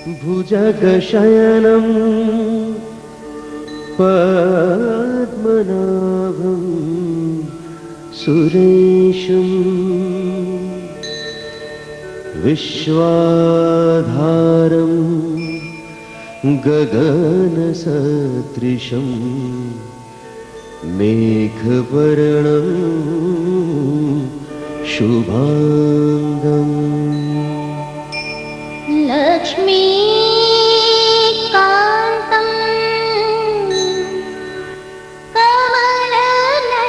भुजगशयनं पद्मनाभं सुरेशं विश्वाधारं गगनसदृशं मेघवर्णं शुभांगं लक्ष्मीकान्तं कमलनयनं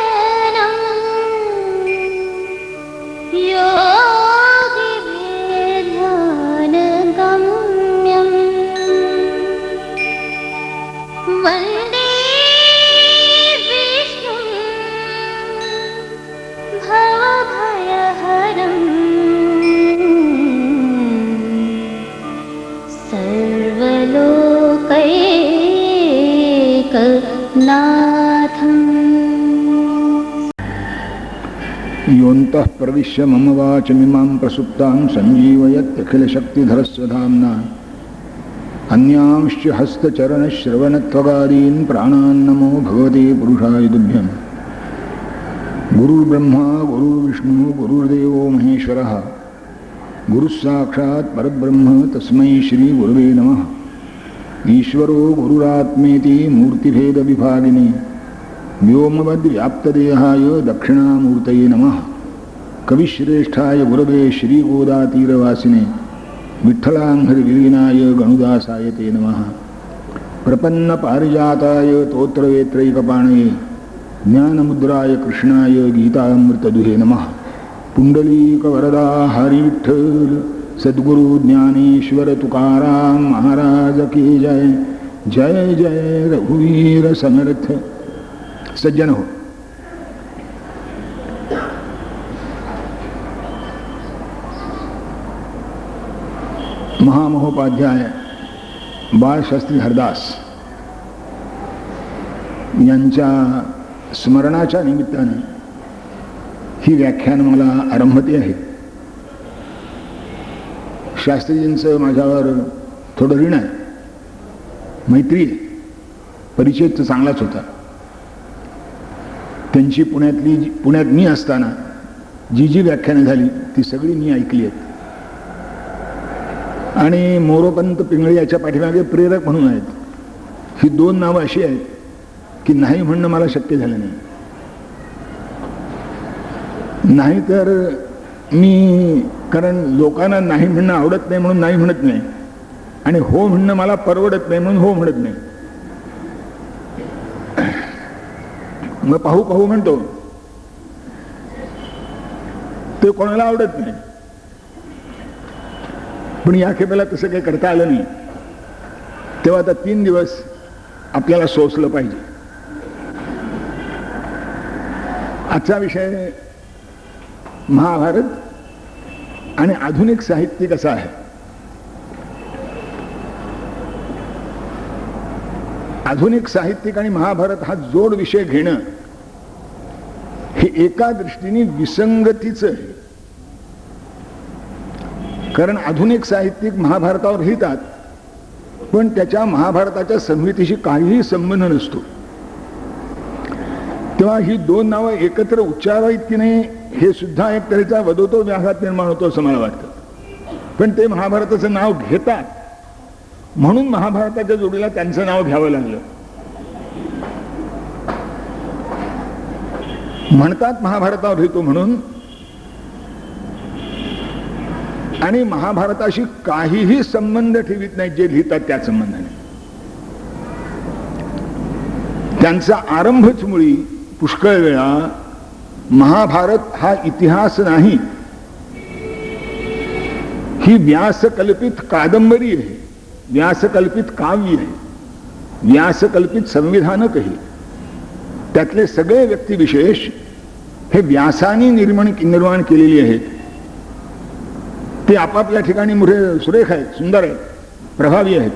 योगिभिर्ध्यानगम्यं वन्दे विष्णुं भवभयहरम् योऽन्तः प्रविश्य मम वाचमिमां प्रसुप्तां सञ्जीवयत्यखिलशक्तिधरस्वधाम्ना अन्यांश्च हस्तचरणश्रवणत्वगादीन् प्राणान् नमो भगवते पुरुषाय तुभ्यम्। गुरुर्ब्रह्मा गुरुर्विष्णुः गुरुर्देवो महेश्वरः गुरुस्साक्षात् परब्रह्म तस्मै श्री गुरुवे नमः। ईश्वरो गुरुरात्मेति मूर्तिभेदविभागिने व्योमवद्व्याप्तदेहाय दक्षिणामूर्तये नमः। कविश्रेष्ठाय गुरवे श्रीगोदातीरवासिने विठ्ठलांघ्रिविलीनाय गणुदासाय ते नमः। प्रपन्नपारिजाताय तोत्रवेत्रैकपाणये ज्ञानमुद्राय कृष्णाय गीतामृतदुहे नमः। पुंडलीकवरदा हरिविठ्ठल सद्गुरु ज्ञानेश्वर तुकाराम महाराज की जय। जय जय रघुवीर समर्थ। सज्जन हो, महामहोपाध्याय बाळशास्त्री हरदास यांच्या स्मरणाच्या निमित्ताने ही व्याख्यान मला आरंभते आहे. शास्त्रीजींचं माझ्यावर थोडं ऋण आहे, मैत्री आहे, परिचय तर चांगलाच होता. त्यांची पुण्यात मी असताना जी जी व्याख्यानं झाली ती सगळी मी ऐकली आहेत. आणि मोरोपंत पिंगळे याच्या पाठीमागे प्रेरक म्हणून आहेत. ही दोन नावं अशी आहेत की नाही म्हणणं मला शक्य झालं नाही. नाहीतर मी, कारण लोकांना नाही म्हणणं आवडत नाही म्हणून नाही म्हणत नाही, आणि हो म्हणणं मला परवडत नाही म्हणून हो म्हणत नाही. मग पाहू पाहू म्हणतो ते कोणाला आवडत नाही. पण या खेपेला तसं काही करता आलं नाही. तेव्हा आता 3 दिवस आपल्याला सोसलं पाहिजे. आजचा विषय महाभारत आणि आधुनिक साहित्य कसं आहे. आधुनिक साहित्यिक आणि महाभारत हा जोड विषय घेणं हे एका दृष्टीने विसंगतीचं आहे. कारण आधुनिक साहित्यिक महाभारतावर लिहितात पण त्याच्या महाभारताच्या संहितेशी काहीही संबंध नसतो. तेव्हा ही दोन नावं एकत्र उच्चारावीत की नाही हे सुद्धा एक तऱ्हेचा वदोतो व्याघात निर्माण होतो असं मला वाटतं. पण ते महाभारताचं नाव घेतात म्हणून महाभारताच्या जोडीला त्यांचं नाव घ्यावं लागलं. म्हणतात महाभारतावर लिहितो म्हणून, आणि महाभारताशी काहीही संबंध ठेवित नाहीत जे लिहितात त्या संबंधाने. त्यांचा आरंभच मुळी पुष्कळ वेळा महाभारत हा इतिहास नाही, ही व्यासकल्पित कादंबरी आहे, व्यासकल्पित काव्य आहे, व्यासकल्पित संविधानक आहे. त्यातले सगळे व्यक्तिविशेष हे व्यासानी निर्माण केलेली आहेत. ते आपापल्या ठिकाणी मोठे सुरेख आहेत, सुंदर आहेत, प्रभावी आहेत.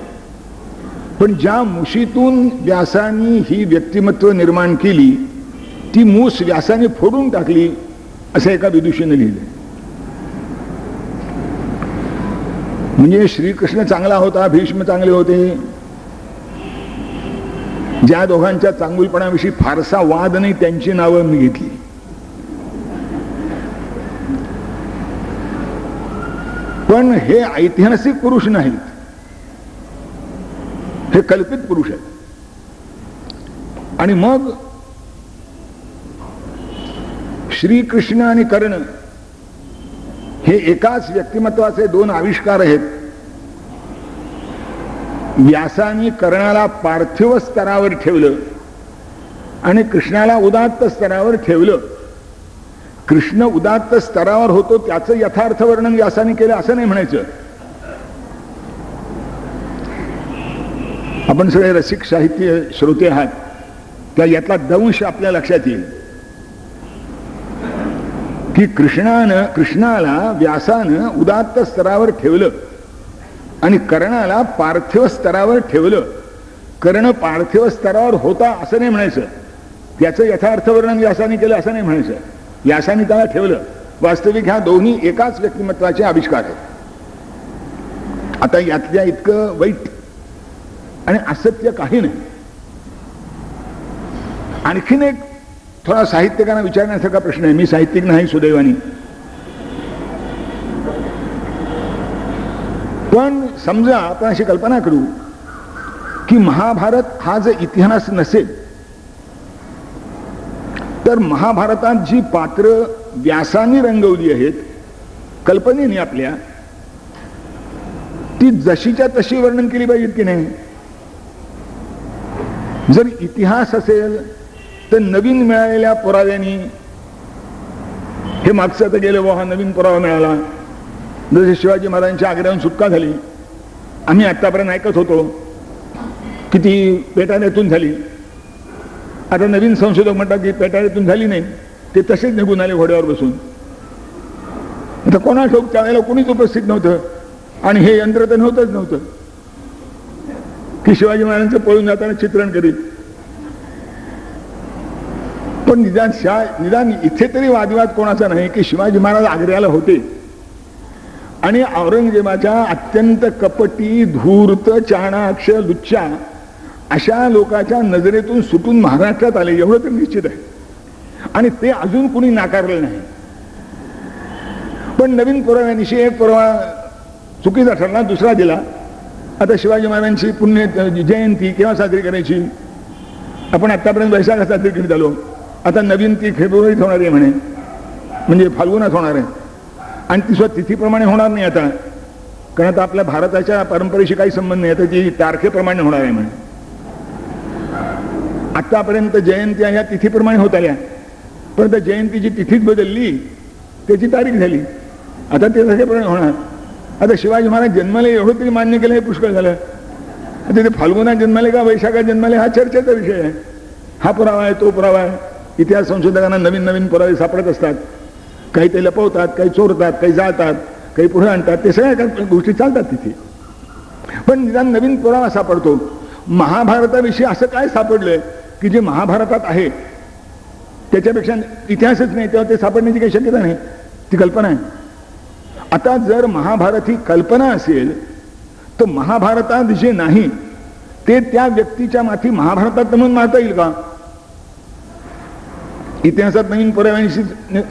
पण ज्या मुशीतून व्यासानी ही व्यक्तिमत्व निर्माण केली ती मूस व्यासाने फोडून टाकली असं एका विदुषीने लिहिलं. म्हणजे श्रीकृष्ण चांगला होता, भीष्म चांगले होते, ज्या दोघांच्या चांगुलपणाविषयी फारसा वाद नाही त्यांची नावं मी घेतली. पण हे ऐतिहासिक पुरुष नाहीत, हे कल्पित पुरुष आहेत. आणि मग श्रीकृष्ण आणि कर्ण हे एकाच व्यक्तिमत्वाचे दोन आविष्कार आहेत. व्यासाने कर्णाला पार्थिव स्तरावर ठेवलं आणि कृष्णाला उदात्त स्तरावर ठेवलं. कृष्ण उदात्त स्तरावर होतो त्याचं यथार्थ वर्णन व्यासाने केलं असं नाही म्हणायचं. आपण सगळे रसिक साहित्य श्रोते आहात, त्या यातला दंश आपल्या लक्षात येईल की कृष्णाला व्यासानं उदात्त स्तरावर ठेवलं आणि कर्णाला पार्थिव स्तरावर ठेवलं. कर्ण पार्थिव स्तरावर होता असं नाही म्हणायचं, त्याचं यथार्थ वर्णन व्यासाने केलं असं नाही म्हणायचं. व्यासाने त्याला ठेवलं. वास्तविक ह्या दोन्ही एकाच व्यक्तिमत्वाचे आविष्कार आहेत. आता यातल्या इतकं वाईट आणि असत्य काही नाही. आणखीन एक थोडा साहित्यिकांना विचारण्यासारखा प्रश्न आहे. मी साहित्यिक नाही सुदैवानी, पण समजा आपण अशी कल्पना करू की महाभारत हा जर इतिहास नसेल तर महाभारतात जी पात्र व्यासाने रंगवली आहेत कल्पनेने आपल्या, ती जशीच्या तशी वर्णन केली पाहिजेत की नाही. जर इतिहास असेल तर नवीन मिळालेल्या पुराव्यांनी, हे मागचं तर गेलं हा नवीन पुरावा मिळाला, जसे शिवाजी महाराजांच्या आग्र्याहून सुटका झाली, आम्ही आतापर्यंत ऐकत होतो किती पेटाऱ्यातून झाली. आता नवीन संशोधक म्हणतात की पेटाऱ्यातून झाली नाही, ते तसेच निघून आले घोड्यावर बसून. आता कोणा ठोक त्यावेळेला कोणीच उपस्थित नव्हतं आणि हे यंत्र तर नव्हतं की शिवाजी महाराजांचं पळून जाताना चित्रण करीत. पण निदान इथे तरी वादविवाद कोणाचा नाही की शिवाजी महाराज आग्र्याला होते आणि औरंगजेबाच्या अत्यंत कपटी, धूर्त, चाणाक्ष, लुच्चा अशा लोकांच्या नजरेतून सुटून महाराष्ट्रात आले एवढं तर निश्चित आहे. आणि ते अजून कुणी नाकारलं नाही. पण नवीन पुराव्यानिशी एक पुरावा चुकीचा ठरला, दुसरा दिला. आता शिवाजी महाराजांची पुण्य जयंती केव्हा साजरी करायची? आपण आतापर्यंत वैशाखात साजरी करीत आलो. आता नवीन ती फेब्रुवारीत होणार आहे म्हणे, म्हणजे फाल्गुनात होणार आहे. आणि ती स्वतः तिथीप्रमाणे होणार नाही आता, कारण आता आपल्या भारताच्या परंपरेशी काही संबंध नाही, आता ती तारखेप्रमाणे होणार आहे म्हणे. आतापर्यंत जयंत्या ह्या तिथीप्रमाणे होत आल्या, पण त्या जयंतीची तिथीच बदलली, त्याची तारीख झाली. आता ते तशाप्रमाणे होणार. आता शिवाजी महाराज जन्माले एवढं तरी मान्य केलं, हे पुष्कळ झालं. आता ते फाल्गुनात जन्माले का वैशाखात जन्माले हा चर्चेचा विषय आहे. हा पुरावा आहे, तो पुरावा आहे. इतिहास संशोधकांना नवीन नवीन पुरावे सापडत असतात. काही ते लपवतात, काही चोरतात, काही जाळतात, काही पुढे आणतात. ते सगळ्या गोष्टी चालतात तिथे. पण निदान नवीन पुरावा सापडतो. महाभारताविषयी असं काय सापडलंय की जे महाभारतात आहे त्याच्यापेक्षा इतिहासच नाही, तेव्हा ते सापडण्याची काही शक्यता नाही. ती कल्पना आहे. आता जर महाभारत ही कल्पना असेल तर महाभारतात जे नाही ते त्या व्यक्तीच्या माथी महाभारतात म्हणून मारता येईल का? इतिहासात नवीन पुराव्यांशी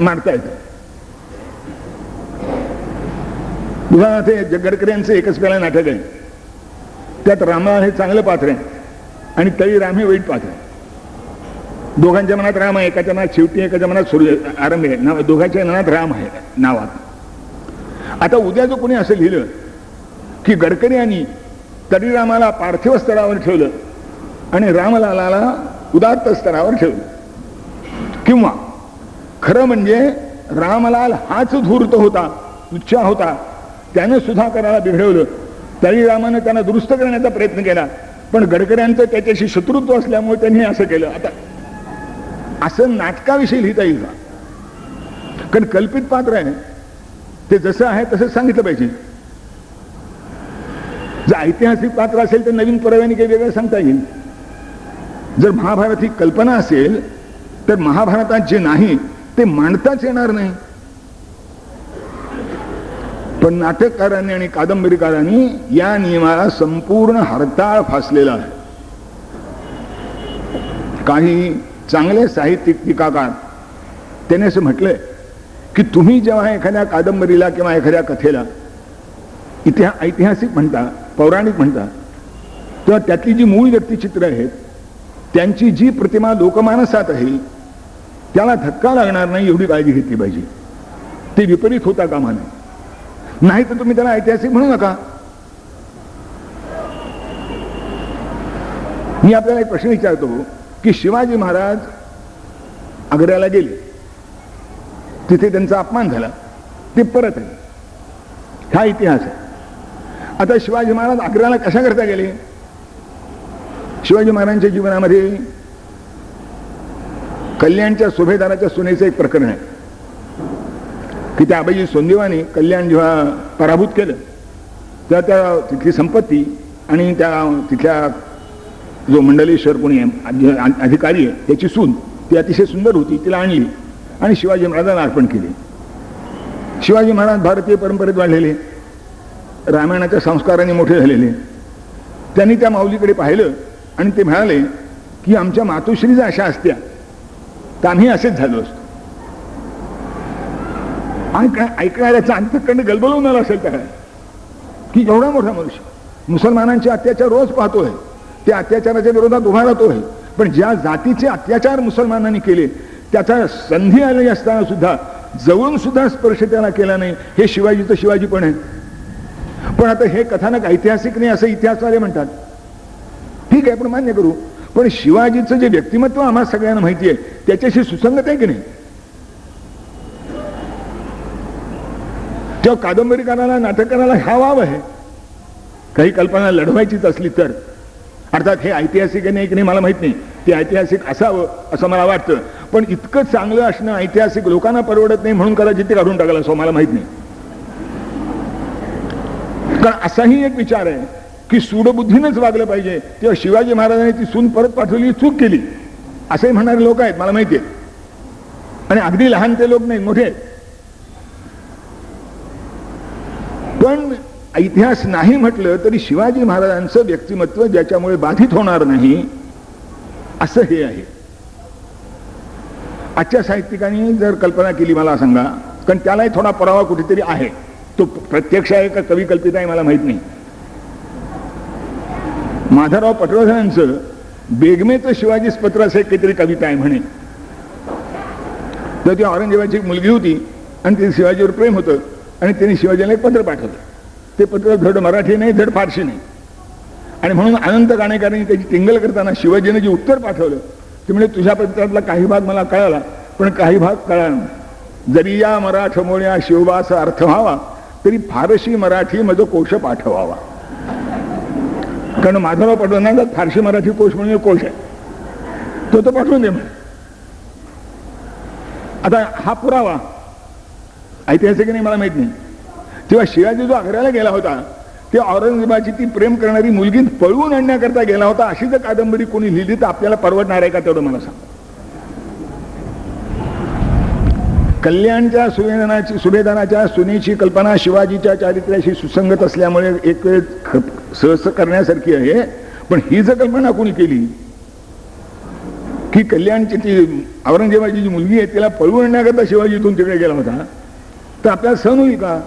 मारता येतं. उदाहरणार्थ गडकरी यांचं एकच वेळा नाटक आहे. त्यात रामा हे चांगलं पात्र आहे आणि तळी राम हे वाईट पात्र आहे. दोघांच्या मनात राम आहे, एकाच्या मनात शेवटी, एकाच्या मनात सूर्य आरंभ आहे. दोघांच्या मनात राम आहे नावात. आता उद्या जो कोणी असं लिहिलं की गडकरी यांनी तरी रामाला पार्थिव स्तरावर ठेवलं आणि रामलालाला उदात्त स्तरावर ठेवलं, किंवा खरं म्हणजे रामलाल हाच धूर्त होता, उच्चा होता, त्यानं सुधाकराला बिघडवलं, तरी रामानं त्यांना दुरुस्त करण्याचा प्रयत्न केला, पण गडकऱ्यांचं त्याच्याशी शत्रुत्व असल्यामुळे त्यांनी असं केलं. आता असं नाटकाविषयी लिहिता येईल का? कारण कल्पित पात्र आहे, ते जसं आहे तसं सांगितलं पाहिजे. जर ऐतिहासिक पात्र असेल तर नवीन पुराव्याने काही वेगळं सांगता येईल. जर महाभारत ही कल्पना असेल तर महाभारतात जे नाही ते मांडताच येणार नाही. पण नाटककारांनी आणि कादंबरीकारांनी या नियमाला संपूर्ण हरताळ फासलेला आहे. काही चांगले साहित्यिक टीकाकार त्याने असं म्हटलंय की तुम्ही जेव्हा एखाद्या कादंबरीला किंवा एखाद्या कथेला ऐतिहासिक म्हणता, पौराणिक म्हणता, तेव्हा त्यातली जी मूळ व्यक्तिचित्र आहेत त्यांची जी प्रतिमा लोकमानसात आहे त्याला धक्का लागणार नाही एवढी काळजी घेतली पाहिजे. ते विपरीत होता कामा नये. नाही तर तुम्ही त्याला ऐतिहासिक म्हणू नका. मी आपल्याला एक प्रश्न विचारतो की शिवाजी महाराज आग्र्याला गेले, तिथे त्यांचा अपमान झाला, ते परत आले, हा इतिहास आहे. आता शिवाजी महाराज आग्र्याला कशा करता गेले? शिवाजी महाराजांच्या जीवनामध्ये कल्याणच्या सुभेदाराच्या सुनेचं एक प्रकरण आहे की त्या आबाजी सोंदेवाने कल्याण जेव्हा पराभूत केलं तेव्हा त्या तिथली संपत्ती आणि त्या तिथल्या जो मंडलेश्वर कोणी अधिकारी आहे त्याची सून ती अतिशय सुंदर होती, तिला आणली आणि शिवाजी महाराजांना अर्पण केली. शिवाजी महाराज भारतीय परंपरेत वाढलेले, रामायणाच्या संस्काराने मोठे झालेले, त्यांनी त्या माऊलीकडे पाहिलं आणि ते म्हणाले की आमच्या मातोश्री जर अशा असत्या तर आम्ही असेच झालो असतो. ऐकणाऱ्याचा अंतःकरण गलबलून आला असेल त्या की एवढा मोठा मनुष्य मुसलमानांचे अत्याचार रोज पाहतोय, त्या अत्याचाराच्या विरोधात उभा राहतोय, पण ज्या जातीचे अत्याचार मुसलमानांनी केले त्याचा संधी आली असताना सुद्धा जवळून सुद्धा स्पर्श त्याला केला नाही, हे शिवाजीचं शिवाजीपण आहे. पण आता हे कथानक ऐतिहासिक नाही असं इतिहासवाले म्हणतात. ठीक आहे, आपण मान्य करू, पण शिवाजीचं जे व्यक्तिमत्व आम्हाला सगळ्यांना माहिती आहे त्याच्याशी सुसंगत आहे की नाही? तेव्हा कादंबरीकाराला, नाटककाराला हा वाव आहे. काही कल्पना लढवायचीच असली तर, अर्थात हे ऐतिहासिक आहे नाही की नाही मला माहित नाही, ते ऐतिहासिक असावं असं मला वाटतं, पण इतकं चांगलं असणं ऐतिहासिक लोकांना परवडत नाही म्हणून कदाचित ते काढून टाकलं असं मला माहित नाही. कारण असाही एक विचार आहे की सूडबुद्धीनंच वागलं पाहिजे, तेव्हा शिवाजी महाराजांनी ती सून परत पाठवली, चूक केली असे म्हणणारे लोक आहेत मला माहिती आहे. आणि अगदी लहान ते लोक नाही, मोठे आहेत. पण इतिहास नाही म्हटलं तरी शिवाजी महाराजांचं व्यक्तिमत्व ज्याच्यामुळे बाधित होणार नाही असं हे आहे. आजच्या साहित्यिकांनी जर कल्पना केली मला सांगा, कारण त्यालाही थोडा पुरावा कुठेतरी आहे, तो प्रत्यक्ष आहे का कवी कल्पित आहे मला माहित नाही. माधवराव पटवर्धनांचं बेगमेचं शिवाजीच पत्र असं काहीतरी कविता आहे म्हणे. तर ती औरंगजेबाची एक मुलगी होती आणि तिथे शिवाजीवर प्रेम होतं आणि त्यांनी शिवाजीला एक पत्र पाठवलं. ते पत्र धड मराठी नाही, धड फारशी नाही, आणि म्हणून अनंत गाणेकरांनी त्याची टिंगल करताना शिवाजीने जे उत्तर पाठवलं ते म्हणजे तुझ्या पत्रातला काही भाग मला कळाला पण काही भाग कळला नाही. जरी या मराठमोळ्या शिवबाचा अर्थ व्हावा तरी फारशी मराठी माझं कोश पाठवावा. कारण माधवराव पटवर्धनांचा फारशी मराठी कोश म्हणून एक कोश आहे, तो पाठवून दे म्हणे. आता हा पुरावा ऐतिहासिक नाही मला माहित नाही. तेव्हा शिवाजी जो आग्र्याला गेला होता ते औरंगजेबाची ती प्रेम करणारी मुलगी पळवून आणण्याकरता गेला होता, अशी जर कादंबरी कोणी लिहिली तर आपल्याला परवडणार आहे का तेवढं मला सांग. कल्याणच्या सुभेदाराच्या सुनेची कल्पना शिवाजीच्या चारित्र्याशी सुसंगत असल्यामुळे एक वेळ सहस करण्यासारखी आहे. पण ही जर कल्पना कोणी केली की कल्याणची ती औरंगजेबाची जी मुलगी आहे तिला पळवून आणण्याकरता शिवाजी इथून तिकडे गेला होता तर आपल्याला सहन होईल का?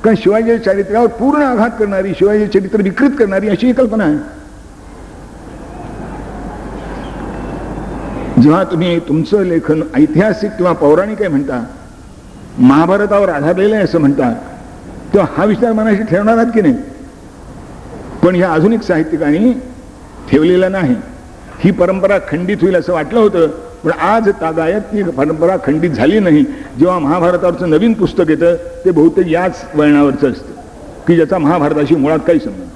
कारण शिवाजी चारित्र्यावर पूर्ण आघात करणारी, शिवाजी चरित्र विकृत करणारी अशी ही कल्पना आहे. जेव्हा तुम्ही तुमचं लेखन ऐतिहासिक किंवा पौराणिक आहे म्हणता, महाभारतावर आधारलेलं आहे असं म्हणता, तेव्हा हा विचार मनाशी ठेवणार आहात की नाही? पण ह्या आधुनिक साहित्यिकांनी ठेवलेला नाही. ही परंपरा खंडित होईल असं वाटलं होतं, पण आज तागायत ती परंपरा खंडित झाली नाही. जेव्हा महाभारतावरचं नवीन पुस्तक येतं ते बहुतेक याच वळणावरचं असतं की ज्याचा महाभारताशी मुळात काही संबंध.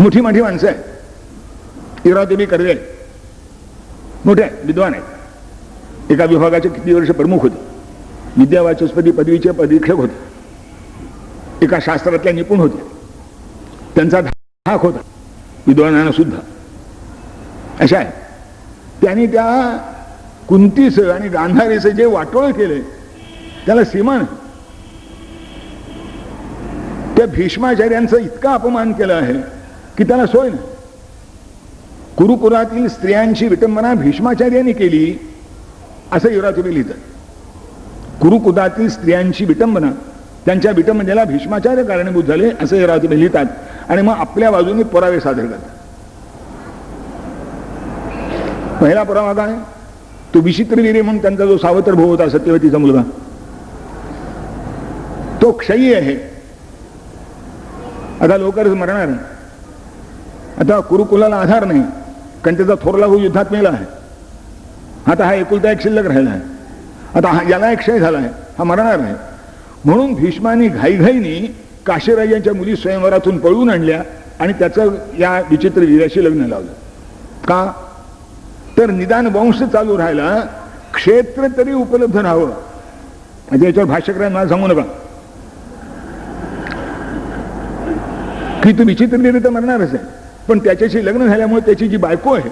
मोठी मोठी माणसं आहे, इरादेवी कर्वे मोठे विद्वान आहेत, एका विभागाचे किती वर्ष प्रमुख होते, विद्यावाचस्पती पदवीचे परीक्षक होते, एका शास्त्रातल्या निपुण होते, त्यांचा धाक होता विद्वानांना सुद्धा. अशा आहे त्यांनी त्या कुंतीचं आणि गांधारीचं जे वाटोळ केलंय त्याला सीमा नाही. त्या भीष्माचार्यांचा इतका अपमान केला आहे की त्याला सोय नाही. कुरुकुलातील स्त्रियांची विटंबना भीष्माचार्यांनी केली असं युवराज तुम्ही लिहितात. कुरुकुलातील स्त्रियांची विटंबना, त्यांच्या विटंबनेला भीष्माचार्य कारणीभूत झाले असं युवराज तुम्ही लिहितात आणि मग आपल्या बाजूने पुरावे सादर करतात. पहिला पुरावा काय? तो विचित्रवीर्य म्हणून त्यांचा जो सावत्र भाऊ होता सत्यवतीचा मुलगा, तो क्षयी आहे, आता लवकरच मरणार. आता कुरुकुलाला आधार नाही कारण त्याचा थोरला भाऊ युद्धात मेला आहे. आता हा एकुलता एक शिल्लक राहिला आहे. आता याला एक क्षय झाला आहे, हा मरणार आहे. म्हणून भीष्मानी घाईघाईनी काशीराजांच्या मुली स्वयंवरातून पळवून आणल्या आणि त्याचं या विचित्र वीर्याशी लग्न लावलं. का? तर निदान वंश चालू राहायला क्षेत्र तरी उपलब्ध राहावं. म्हणजे याच्यावर भाष्यकारांना मला सांगू नका की तू विचित्र तर मरणारच आहे, पण त्याच्याशी लग्न झाल्यामुळे त्याची जी बायको आहे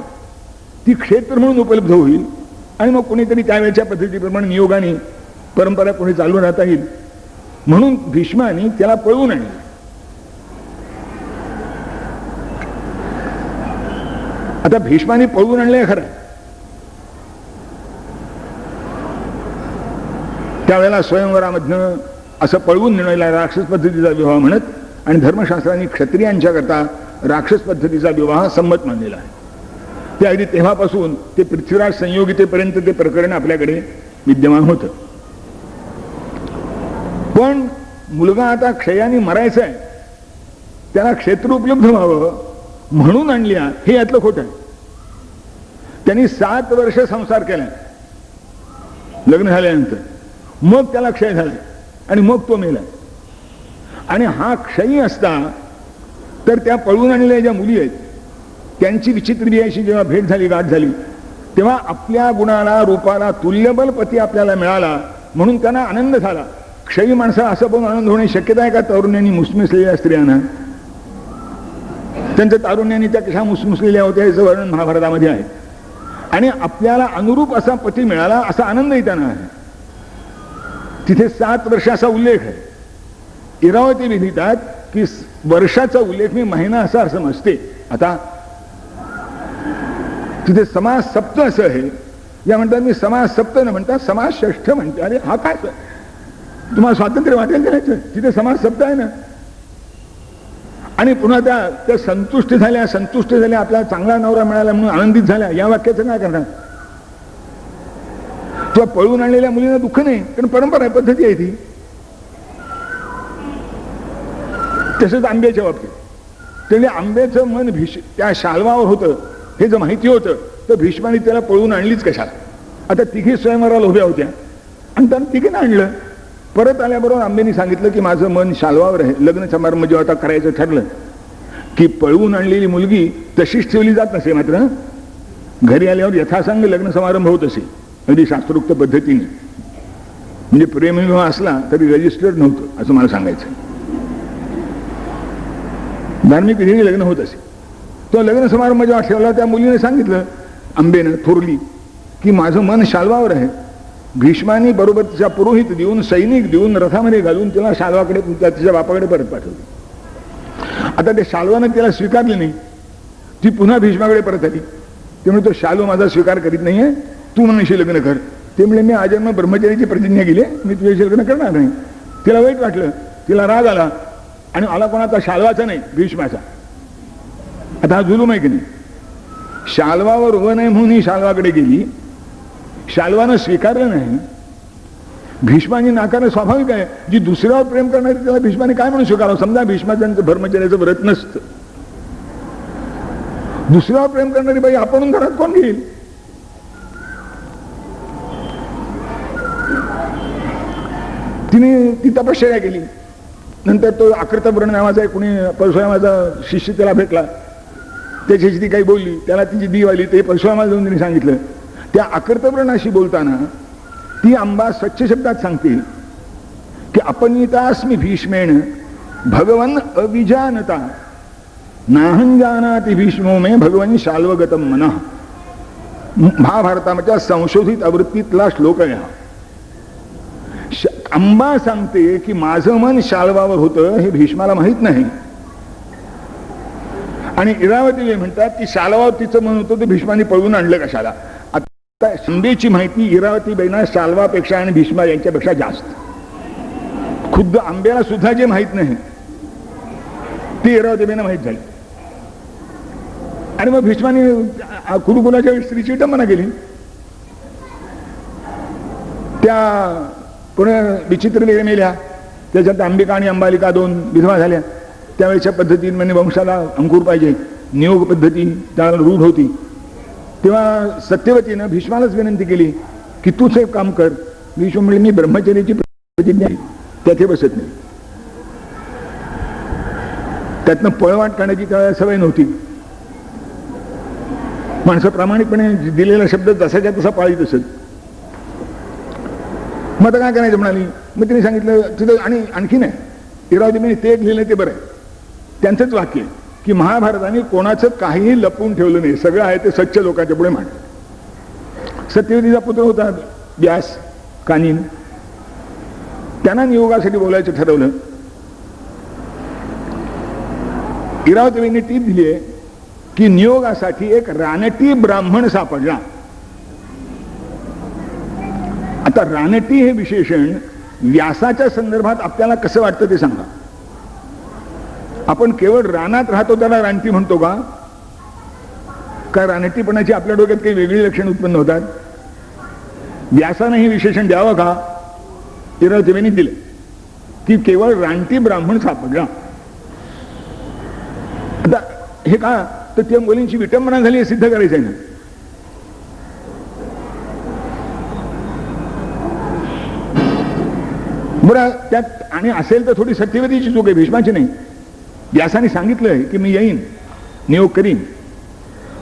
ती क्षेत्र म्हणून उपलब्ध होईल आणि मग कोणीतरी त्यावेळेच्या पद्धतीप्रमाणे नियोगाने परंपरा कोणी चालू राहता येईल. म्हणून भीष्माने त्याला पळवून आणले. आता भीष्माने पळवून आणले खरं, त्यावेळेला स्वयंवरामधनं असं पळवून नेणारा राक्षस पद्धतीचा विवाह म्हणत आणि धर्मशास्त्रांनी क्षत्रियांच्या करता राक्षस पद्धतीचा विवाह संमत मानलेला आहे. ते अगदी तेव्हापासून ते पृथ्वीराज संयोगितेपर्यंत ते प्रकरण आपल्याकडे विद्यमान होतं. पण मुलगा आता क्षयाने मरायचा आहे, त्याला क्षेत्र उपलब्ध व्हावं म्हणून आणल्या, हे यातलं खोटं आहे. त्यांनी 7 वर्ष संसार केला लग्न झाल्यानंतर, मग त्याला क्षय झाला आणि मग तो मेला. आणि हा क्षयी असता तर त्या पळून आणलेल्या ज्या मुली आहेत त्यांची विचित्र बियाशी जेव्हा भेट झाली, गाठ झाली, तेव्हा आपल्या गुणाला रूपाला तुल्यबल पती आपल्याला मिळाला म्हणून त्यांना आनंद झाला. क्षयी माणसं असं पण आनंद होणे शक्यता आहे का? तरुण्यांनी मुसमिसलेल्या स्त्रियांना त्यांच्या तारुण्याने त्या कशा मुसमुसलेल्या होत्या याचं वर्णन महाभारतामध्ये आहे. आणि आपल्याला अनुरूप असा पती मिळाला असा आनंदही त्यांना आहे. तिथे 7 वर्षाचा उल्लेख आहे. इरावती विधितात की वर्षाचा उल्लेख मी महिना असा समजते. आता तिथे समाज सप्त असं आहे, या म्हणतात मी समाज सप्त न म्हणता समाज षष्ठ म्हणते. अरे हा काय तुम्हाला स्वातंत्र्य वाटेल करायचं? तिथे समाज सप्त आहे ना. आणि पुन्हा त्या संतुष्ट झाल्या आपल्याला चांगला नवरा मिळाला म्हणून आनंदित झाल्या, या वाक्याचं काय करणार? किंवा पळून आणलेल्या मुलींना दुःख नाही, कारण परंपरा आहे, पद्धती आहे ती. तसंच आंब्याच्या बाबतीत त्याने आंब्याचं मन त्या शाल्वावर होतं हे जर माहिती होतं तर भीष्माने त्याला पळून आणलीच कशाला? आता तिघी स्वयंवराला उभ्या होत्या आणि त्यांना तिघीनं आणलं. परत आल्याबरोबर आंबेनी सांगितलं की माझं मन शाल्वावर आहे. लग्न समारंभ जेव्हा आता करायचं ठरलं की पळवून आणलेली मुलगी तशीच ठेवली जात नसे, मात्र घरी आल्यावर यथासांग लग्न समारंभ होत असे अगदी शास्त्रोक्त पद्धतीने. म्हणजे प्रेमविवाह असला तरी रजिस्टर्ड नव्हतं असं मला सांगायचं. धार्मिक विधीने लग्न होत असे. तो लग्न समारंभ जेव्हा ठेवला त्या मुलीने सांगितलं, आंबेनं थोरली, की माझं मन शाल्वावर आहे. भीष्मानी बरोबर तिच्या पुरोहित देऊन सैनिक देऊन रथामध्ये घालून तिला शाल्वाकडे तिच्या बापाकडे परत पाठवली. आता त्या शाल्वानं तिला स्वीकारले नाही. ती पुन्हा भीष्माकडे परत आली. त्यामुळे तो शाल्व माझा स्वीकार करीत नाहीये, तू माझ्याशी लग्न कर. ते म्हणजे मी आजन्म ब्रह्मचारीची प्रतिज्ञा केली, मी तुझ्याशी लग्न करणार नाही. तिला वाईट वाटलं, तिला राग आला आणि आला कोणाचा? शाल्वाचा नाही, भीष्माचा. आता हा जुलूम आहे की नाही? शाल्वावर उभं नाही म्हणून ही शाल्वाकडे गेली, शाल्वानं स्वीकारलं नाही. भीष्माने नाकारणं स्वाभाविक आहे. जी दुसऱ्यावर प्रेम करणारी त्याला भीष्माने काय म्हणून स्वीकारावं? समजा भीष्माचं ब्रह्मचर्याचं व्रत नसतं, दुसऱ्यावर प्रेम करणारी बाई आपण घरात कोण घेईल? तिने ती तपश्चर्या केली. नंतर तो आकृतव्रण नावाचा एक कुणी परशुरामाचा शिष्य त्याला भेटला, त्याच्याशी ती काही बोलली, त्याला तिची दीव आली. ते परशुरामाला जाऊन तिने सांगितलं. त्या आकृतव्रणाशी बोलताना ती अंबा स्वच्छ शब्दात सांगते की अपनीतास्मी भीष्मेण भगवन अविजानता नाहं जानाति भीष्मो मे भगवन शाल्वगतम मनः. महाभारताच्या संशोधित आवृत्तीतला श्लोक आहे हा. अंबा सांगते की माझं मन शाल्वावर होतं हे भीष्माला माहित नाही, आणि इरावती म्हणतात की शाल्वावर तिचं मन होतं ते भीष्माने पळवून आणलं कशाला. आता अंबेची माहिती इरावती बाईंना शाल्वापेक्षा आणि भीष्मा यांच्यापेक्षा जास्त. खुद्द आंब्याला सुद्धा जे माहित नाही ते इरावती बाईंना माहित झाली. आणि मग भीष्माने कुरुकुलाच्या स्त्रीची विटंबना केली. त्या कोणी विचित्र वेगळे मेल्या, त्याच्यात अंबिका आणि अंबालिका 2 विधवा झाल्या. त्यावेळेच्या पद्धतीने म्हणजे वंशाला अंकुर पाहिजे, नियोग पद्धती त्याला रूढ होती. तेव्हा सत्यवतीनं भीष्मालाच विनंती केली की तूच एक काम कर. भीष्म म्हणजे मी ब्रह्मचर्याची प्रतिज्ञा आहे, त्याथे बसत नाही. त्यातनं पळवाट काढण्याची त्यावेळेला सवय नव्हती. माणसं प्रामाणिकपणे दिलेला शब्द जसाच्या तसा पाळीत असत. मग आता काय करायचं म्हणाली. मग तिने सांगितलं तिथं, आणि आणखी नाही इरावती ते एक लिहिलं ते बरं आहे. त्यांचंच वाक्य आहे की महाभारताने कोणाचं काहीही लपवून ठेवलं नाही, सगळं आहे ते सच्च लोकांच्या पुढे मांडलं. सत्यवतीचा पुत्र होता व्यास कानिन, त्यांना नियोगासाठी बोलायचं ठरवलं. इरावतीने टीप दिली आहे की नियोगासाठी एक रानटी ब्राह्मण सापडला. आता रानटी हे विशेषण व्यासाच्या संदर्भात आपल्याला कसं वाटतं ते सांगा. आपण केवळ रानात राहतो त्याला रानटी म्हणतो का? काय रानटीपणाची आपल्या डोक्यात काही वेगळी लक्षणं उत्पन्न होतात? व्यासानं हे विशेषण द्यावं का? इरावतीने दिलं की केवळ रानटी ब्राह्मण सापडला. आता हे का तर त्या मुलींची विटंबना झाली हे सिद्ध करायचं आहे ना. बरं त्यात आणि असेल तर थोडी सत्यवतीची चूक आहे, भीष्माची नाही. व्यासाने सांगितलंय की मी येईन, नियोग करीन,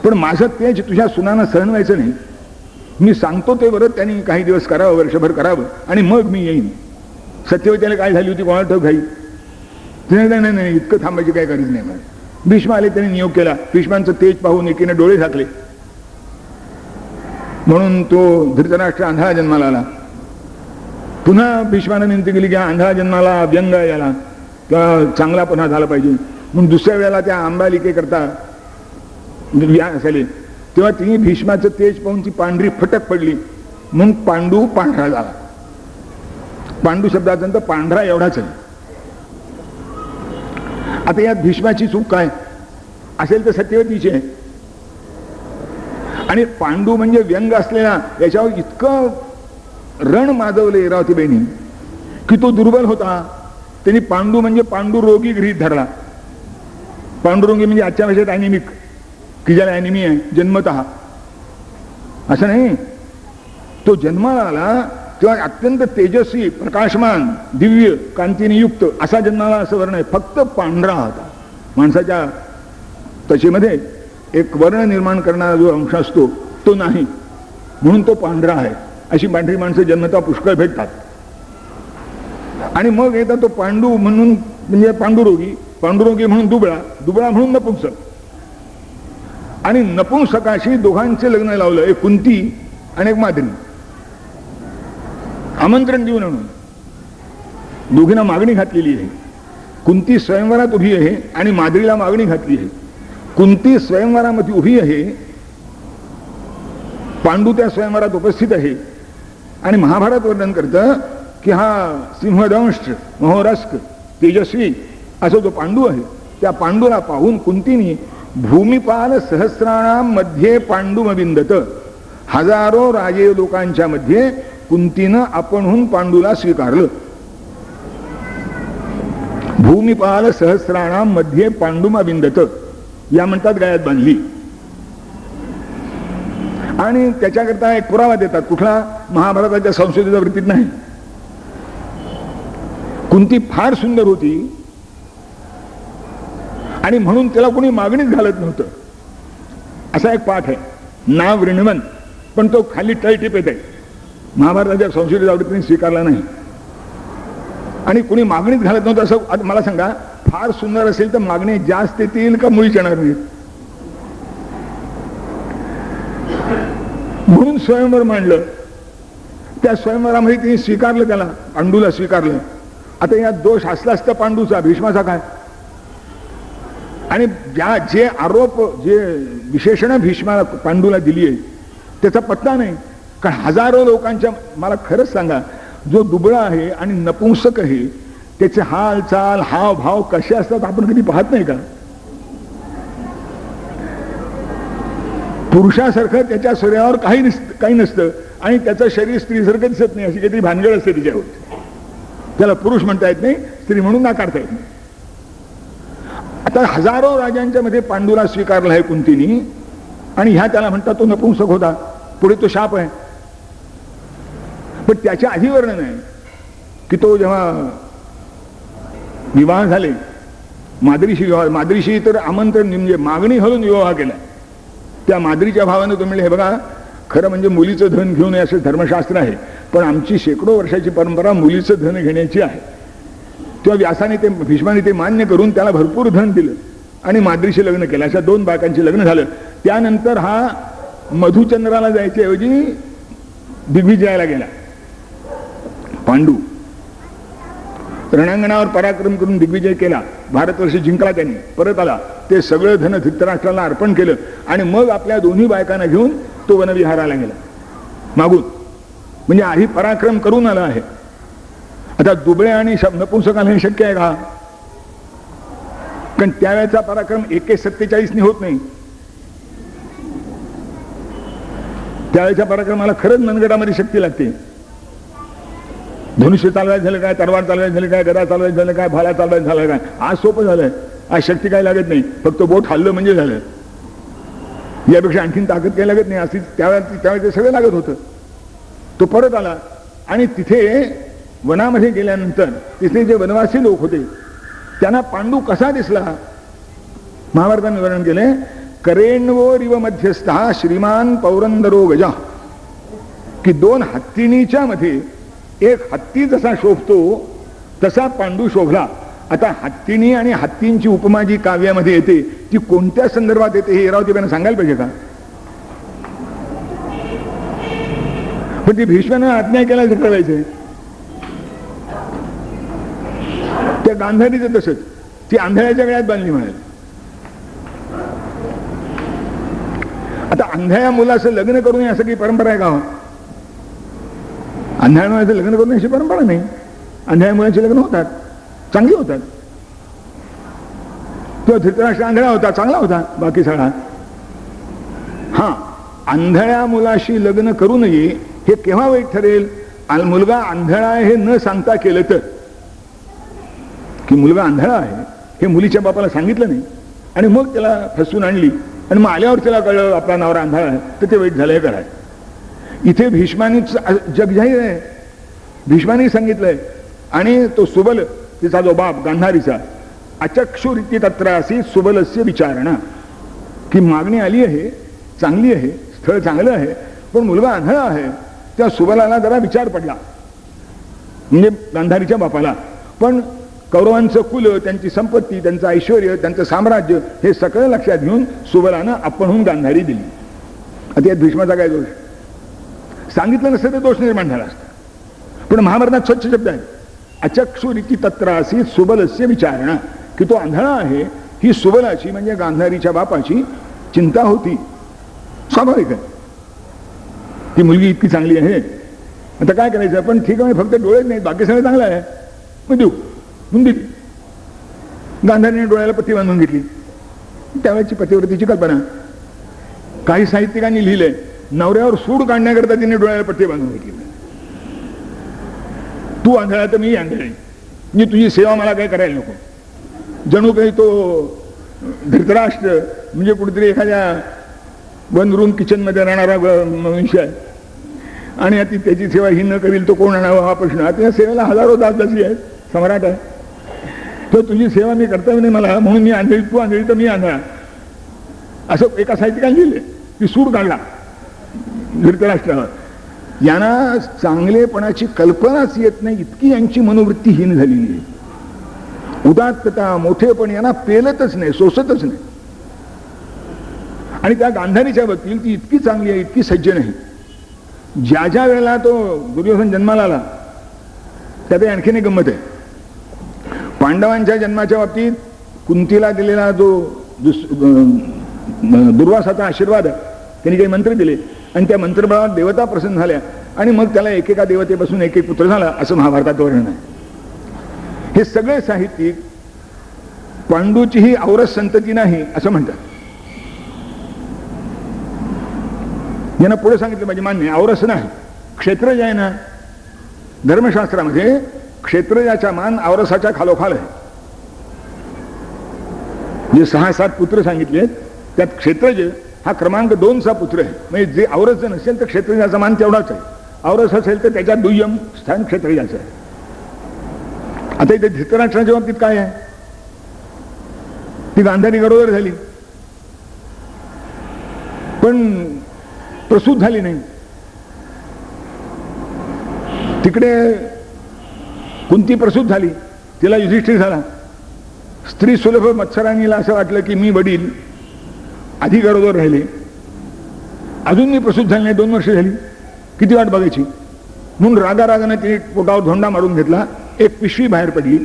पण माझं तेज तुझ्या सुनांना सहन व्हायचं नाही. मी सांगतो ते बरं त्यांनी काही दिवस करावं, वर्षभर करावं, आणि मग मी येईन. सत्यवतीला काय झाली होती कोणाला ठाऊक घाई. तिने नाही इतकं थांबायची काय गरज नाही मला. भीष्म आले, त्यांनी नियोग केला. भीष्मांचं तेज पाहून एकीने डोळे झाकले, म्हणून तो धृतराष्ट्र आंधळा जन्माला आला. पुन्हा भीष्माने विनंती केली की आंधळा जन्माला व्यंग याला किंवा चांगला पुन्हा झाला पाहिजे. म्हणून दुसऱ्या वेळेला त्या अंबालिकेकरता झाले, तेव्हा तिने भीष्माचं तेज पाहून ती पांढरी फटक पडली, म्हणून पांडू पांढरा झाला. पांडू शब्दाचा अर्थ पांढरा एवढाच आहे. आता यात भीष्माची चूक काय असेल तर सत्यवतीची आहे. आणि पांडू म्हणजे व्यंग असलेला, याच्यावर इतकं रण माजवले इरावतीबाईंनी की तो दुर्बल होता. त्यांनी पांडू म्हणजे पांडुरोगी गृहीत धरला. पांडुरोगी म्हणजे आजच्या भाषेत ॲनिमिक, की ज्याला ॲनिमी आहे जन्मतः, असं नाही. तो जन्माला आला तेव्हा अत्यंत तेजस्वी, प्रकाशमान, दिव्य कांतीने युक्त असा जन्माला असं वर्ण आहे. फक्त पांढरा होता. माणसाच्या त्वचेमध्ये एक वर्ण निर्माण करणारा जो अंश असतो तो नाही, म्हणून तो पांढरा आहे. अशी पांढरी माणसं जन्मतः पुष्कळ भेटतात. आणि मग येतात तो पांडू म्हणून म्हणजे पांडुरोगी, पांडुरोगी म्हणून दुबळा, दुबळा म्हणून नपुंसक. आणि नपुंसकाशी दोघांचे लग्न लावलं, एक कुंती आणि एक माद्री. आमंत्रण देऊन आणून दोघींना मागणी घातलेली आहे. कुंती स्वयंवरात उभी आहे आणि माद्रीला मागणी घातली आहे. कुंती स्वयंवरामध्ये उभी आहे, पांडू त्या स्वयंवरात उपस्थित आहे. आणि महाभारत वर्णन करतं की हा सिंहदंश, महोरस्क, तेजस्वी असं जो पांडू आहे, त्या पांडूला पाहून कुंतीनी भूमिपाल सहस्राणाम मध्ये पांडुमविंदत, हजारो राजे लोकांच्या मध्ये कुंतीनं आपणहून पांडूला स्वीकारलं. भूमिपाल सहस्राणाम मध्ये पांडुमविंदत या म्हणतात गळ्यात बांधली. आणि त्याच्याकरता एक पुरावा देतात, कुठला? महाभारताच्या संस्कृतीच्या वृत्तीत नाही. कुंती फार सुंदर होती आणि म्हणून त्याला कोणी मागणीच घालत नव्हतं, असा एक पाठ आहे. नाव ऋणवन, पण तो खाली टळटिप येत आहे. महाभारताच्या संस्कृतीच्या वृत्तीने स्वीकारला नाही आणि कोणी मागणीच घालत नव्हतं. असं मला सांगा, फार सुंदर असेल तर मागणी जास्त येतील का मुळीच येणार नाहीत? म्हणून स्वयंवर मांडलं. त्या स्वयंवरामध्ये तिने स्वीकारलं, त्याला पांडूला स्वीकारलं. आता यात दोष असला असता पांडूचा, भीष्माचा काय? आणि जे आरोप, जे विशेषणं भीष्माला पांडूला दिली आहे त्याचा पत्ता नाही. कारण हजारो लोकांच्या, मला खरंच सांगा, जो दुबळा आहे आणि नपुंसक आहे त्याचे हालचाल हावभाव कसे असतात आपण कधी पाहत नाही का? पुरुषासारखं त्याच्या शरीरावर काही नसतं आणि त्याचं शरीर स्त्रीसारखं दिसत नाही, अशी काहीतरी भानगड असते तिच्यावर. त्याला पुरुष म्हणता येत नाही, स्त्री म्हणून नाकारता येत नाही. आता हजारो राजांच्या मध्ये पांडूला स्वीकारला आहे कुंतीनी, आणि ह्या त्याला म्हणतात तो नपुंसक होता, पुढे तो शाप आहे. पण त्याच्या आधी वर्णन आहे की तो जेव्हा विवाह झाले, माद्रीशी तर आमंत्रण म्हणजे मागणी घालून विवाह केला. त्या माद्रीच्या भावानं तो म्हणले, हे बघा, खरं म्हणजे मुलीचं धन घेऊ नये असं धर्मशास्त्र आहे, पण आमची शेकडो वर्षाची परंपरा मुलीचं धन घेण्याची आहे. तेव्हा व्यासाने ते, भीष्माने ते मान्य करून त्याला भरपूर धन दिलं आणि माद्रीशी लग्न केलं. अशा 2 बायकांचे लग्न झालं. त्यानंतर हा मधुचंद्राला जायच्याऐवजी दिग्विजयाला गेला. पांडू रणांगणावर पराक्रम करून दिग्विजय केला, भारतवर्ष जिंकला त्यांनी, परत आला, ते सगळं धन धृतराष्ट्राला अर्पण केलं आणि मग आपल्या दोन्ही बायकांना घेऊन तो वनविहाराला गेला मागून. म्हणजे आधी पराक्रम करून आला आहे. आता दुबळे आणि नपुंसकाला हे शक्य आहे का? कारण त्यावेळेचा पराक्रम AK-47 होत नाही. त्यावेळेच्या पराक्रमाला खरंच मनगटामध्ये शक्ती लागते. धनुष्य चालवायचं झालं काय, तरवार चालवायचं झालं काय, गदा चालवायचं झालं काय, भाला चालवायचं झालं काय, आज सोपं झालंय. आज शक्ती काय लागत नाही, फक्त बोट हल्लं म्हणजे झालं. यापेक्षा आणखीन ताकद काही लागत नाही. अशी त्यावेळेस ते सगळं लागत होतं. तो परत आला आणि तिथे वनामध्ये गेल्यानंतर तिथे जे वनवासी लोक होते त्यांना पांडू कसा दिसला, महाभारताने वर्णन केले. करेण्वोरिव मध्यस्था श्रीमान पौरंदरो गजा, की 2 हत्तीणीच्या मध्ये एक हत्ती जसा शोभतो तसा पांडू शोभला. आता हत्तीणी आणि हत्तींची उपमा जी काव्यामध्ये येते ती कोणत्या संदर्भात येते हे इरावतीबाईंना सांगायला पाहिजे का? पण ती भीष्मानं आज्ञा केला कळवायचंय. त्या गांधारीचं तसंच, ती आंधळ्याच्या गळ्यात बांधली म्हणाल. आता आंधळ्या मुलाचं लग्न करू नये असं काही परंपरा आहे का? आंधळ्या मुलाचं लग्न करू नये अशी परंपरा नाही. आंधळ्या मुलाचे लग्न होतात, चांगली होतात. तो धृतराष्ट्र आंधळा होता, चांगला होता, बाकी सगळा. हा, आंधळ्या मुलाशी लग्न करू नये हे केव्हा वाईट ठरेल? मुलगा आंधळा आहे हे न सांगता केलं तर. की मुलगा आंधळा आहे हे मुलीच्या बापाला सांगितलं नाही आणि मग त्याला फसवून आणली आणि मग आल्यावर त्याला कळलं आपला नवरा आंधळा आहे, तर ते वाईट झालंय कराय. इथे भीष्मानी जगजाहीर आहे, भीष्मानी सांगितलंय. आणि तो सुबल, तिचा जो बाप गांधारीचा, अचक्षुरिती तत्रासी सुबलस्य विचारणा, की मागणी आली आहे, चांगली आहे, स्थळ चांगलं आहे, पण मुलगा आंधळा आहे. त्या सुबलाला जरा विचार पडला, म्हणजे गांधारीच्या बापाला. पण कौरवांचं कुल, त्यांची संपत्ती, त्यांचं ऐश्वर, त्यांचं साम्राज्य हे सगळं लक्षात घेऊन सुबलानं आपणहून गांधारी दिली. आता यात भीष्माचा काय दोष? सांगितलं नसतं तर दोष निर्माण झाला असता. पण महाभारतात स्वच्छ शब्द आहे, अचक्षुरिती तत्रासी सुबलस्य विचारणा, की तो आंधळा आहे ही सुबलाची म्हणजे गांधारीच्या बापाची चिंता होती. स्वाभाविक आहे, ती मुलगी इतकी चांगली आहे, आता काय करायचं? पण ठीक आहे, फक्त डोळेच नाही, बाकी सगळं चांगलं आहे, मग देऊ म्हणून दिली. गांधारीने डोळ्याला पट्टी बांधून घेतली. त्यावेळेची पतिव्रतेची कल्पना. काही साहित्यिकांनी लिहिलंय, नवऱ्यावर सूड काढण्याकरता तिने डोळ्याला पट्टी बांधून घेतली. तू आंधळा तर मी आंधळा, म्हणजे तुझी सेवा मला काय करायला नको. जणू काही तो धृतराष्ट्र म्हणजे कुठेतरी एखाद्या वन रूम किचन मध्ये राहणारा मनुष्य आहे आणि आता त्याची सेवा ही न करील तो कोण आणावा हा प्रश्न. आता या सेवेला हजारो दासदासी आहेत, सम्राट आहे, तर तुझी सेवा मी कर्तव्य नाही मला, म्हणून मी आंधळी, तू आंधळी तर मी आंधळा, असं एका साहित्यिकाने लिहिले. ती सूड काढला धृतराष्ट्रावर. यांना चांगलेपणाची कल्पनाच येत नाही, इतकी यांची मनोवृत्ती हीन झालेली आहे. उदात्तता, मोठेपण यांना पेलतच नाही, सोसतच नाही. आणि त्या गांधारीच्या बाबतीत ती इतकी चांगली आहे, इतकी सज्जन आहे, ज्या ज्या वेळेला तो दुर्योधन जन्माला आला त्यात आणखीन एक गंमत आहे. पांडवांच्या जन्माच्या बाबतीत कुंतीला दिलेला जो दुर्वासाचा आशीर्वाद त्यांनी काही मंत्र दिले आणि त्या मंत्रबळावर देवता प्रसन्न झाल्या आणि मग त्याला एकेका देवतेपासून एक एक पुत्र झाला असं महाभारतात वर्णन आहे. हे सगळे साहित्यिक पांडूची ही औरस संतती नाही असं म्हणतात. यांना पुढे सांगितलं पाहिजे मान्य औरस नाही, क्षेत्रज आहे ना. धर्मशास्त्रामध्ये क्षेत्रजाचा मान औरसाच्या खालोखाल आहे. जे 6-7 पुत्र सांगितले त्यात क्षेत्रज हा क्रमांक 2चा पुत्र आहे. म्हणजे जे औरस नसेल तर क्षेत्रजाचा मान तेवढाच आहे. औरस असेल तर त्याच्या दुय्यम स्थान क्षेत्रजाचं आहे. आता इथे धृतराष्ट्राच्या बाबतीत काय आहे? ती गांधारी गरोदर झाली पण प्रसूत झाली नाही. तिकडे कुंती प्रसूत झाली, तिला युधिष्ठिर झाला. स्त्री सुलभ मत्सराणीला असं वाटलं की मी वडील आधी गरोदर राहिले, अजून मी प्रसूत झाली नाही, 2 वर्ष झाली, किती वाट बघायची. म्हणून रागारागाने तिने पोटावर धोंडा मारून घेतला. एक पिशवी बाहेर पडली,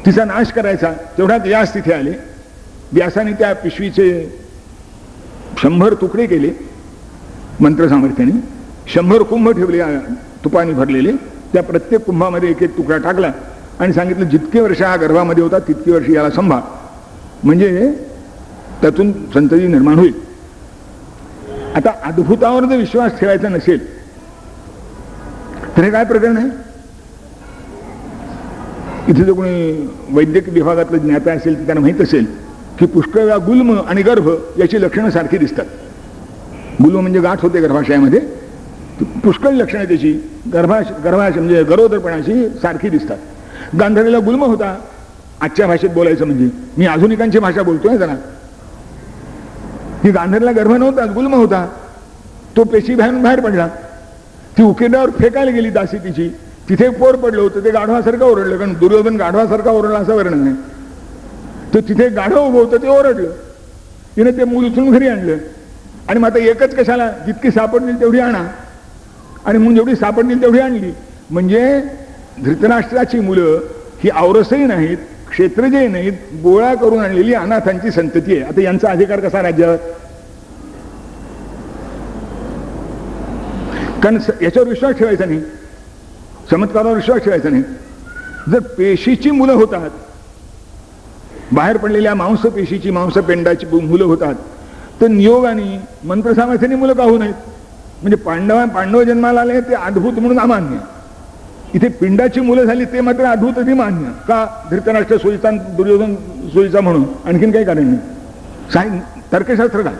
तिचा नाश करायचा. तेवढ्यात व्यास तिथे आले. व्यासाने त्या पिशवीचे 100 तुकडे केले मंत्र सामर्थ्याने. 100 कुंभ ठेवले तुपाने भरलेले. त्या प्रत्येक कुंभामध्ये एक एक तुकडा टाकला आणि सांगितलं जितके वर्ष हा गर्भामध्ये होता तितके वर्ष याला संभाळ, म्हणजे त्यातून संतती निर्माण होईल. आता अद्भुतावर जर विश्वास ठेवायचा नसेल तर हे काय प्रकरण आहे? इथे जो कोणी वैद्यक विभागातलं ज्ञाता असेल तर त्यांना माहीत असेल की पुष्कळ वेळा गुल्म आणि गर्भ याची लक्षणं सारखी दिसतात. गुल्म म्हणजे गाठ होते गर्भाशयामध्ये, पुष्कळ लक्षणं त्याची गर्भाशय म्हणजे गरोदरपणाची सारखी दिसतात. गांधारीला गुल्म होता, आजच्या भाषेत बोलायचं म्हणजे मी आधुनिकांची भाषा बोलतोय जरा. की गांधारीला गर्भ नव्हता, गुल्म होता. तो पेशी बाहेर पडला. ती उकेड्यावर फेकायला गेली दासी तिची, तिथे पोर पडलं होतं. ते गाढवासारखं ओरडलं, कारण दुर्योधन गाढवासारखा ओरडला असं वर्णन आहे. तर तिथे गाढव उभं होतं, ते ओरडलं. तिने ते मूल उचलून घरी आणलं आणि मग आता एकच कशाला, जितकी सापडली तेवढी आणा. आणि म्हणून जेवढी सापडली तेवढी आणली. म्हणजे धृतराष्ट्राची मुलं ही औरसही नाहीत, क्षेत्रजही नाहीत, गोळा करून आणलेली अनाथांची संतती आहे. आता यांचा अधिकार कसा राज्यावर? कारण याच्यावर विश्वास ठेवायचा नाही, चमत्कारावर विश्वास ठेवायचा नाही. जर पेशीची मुलं होतात, बाहेर पडलेल्या मांसपेशीची मांसपेंडाची मुलं होतात, तर नियोगाने मंत्रसामर्थ्याने मुलं का होऊ नयेत? म्हणजे पांडव जन्माला आले ते अद्भुत म्हणून अमान्य. इथे पिंडाची मुलं झाली ते मात्र अद्भुत आणि मान्य का? धृतराष्ट्र सोयीचा, दुर्योधन सोयीचा म्हणून. आणखीन काही कारण नाही. तर्कशास्त्र काय?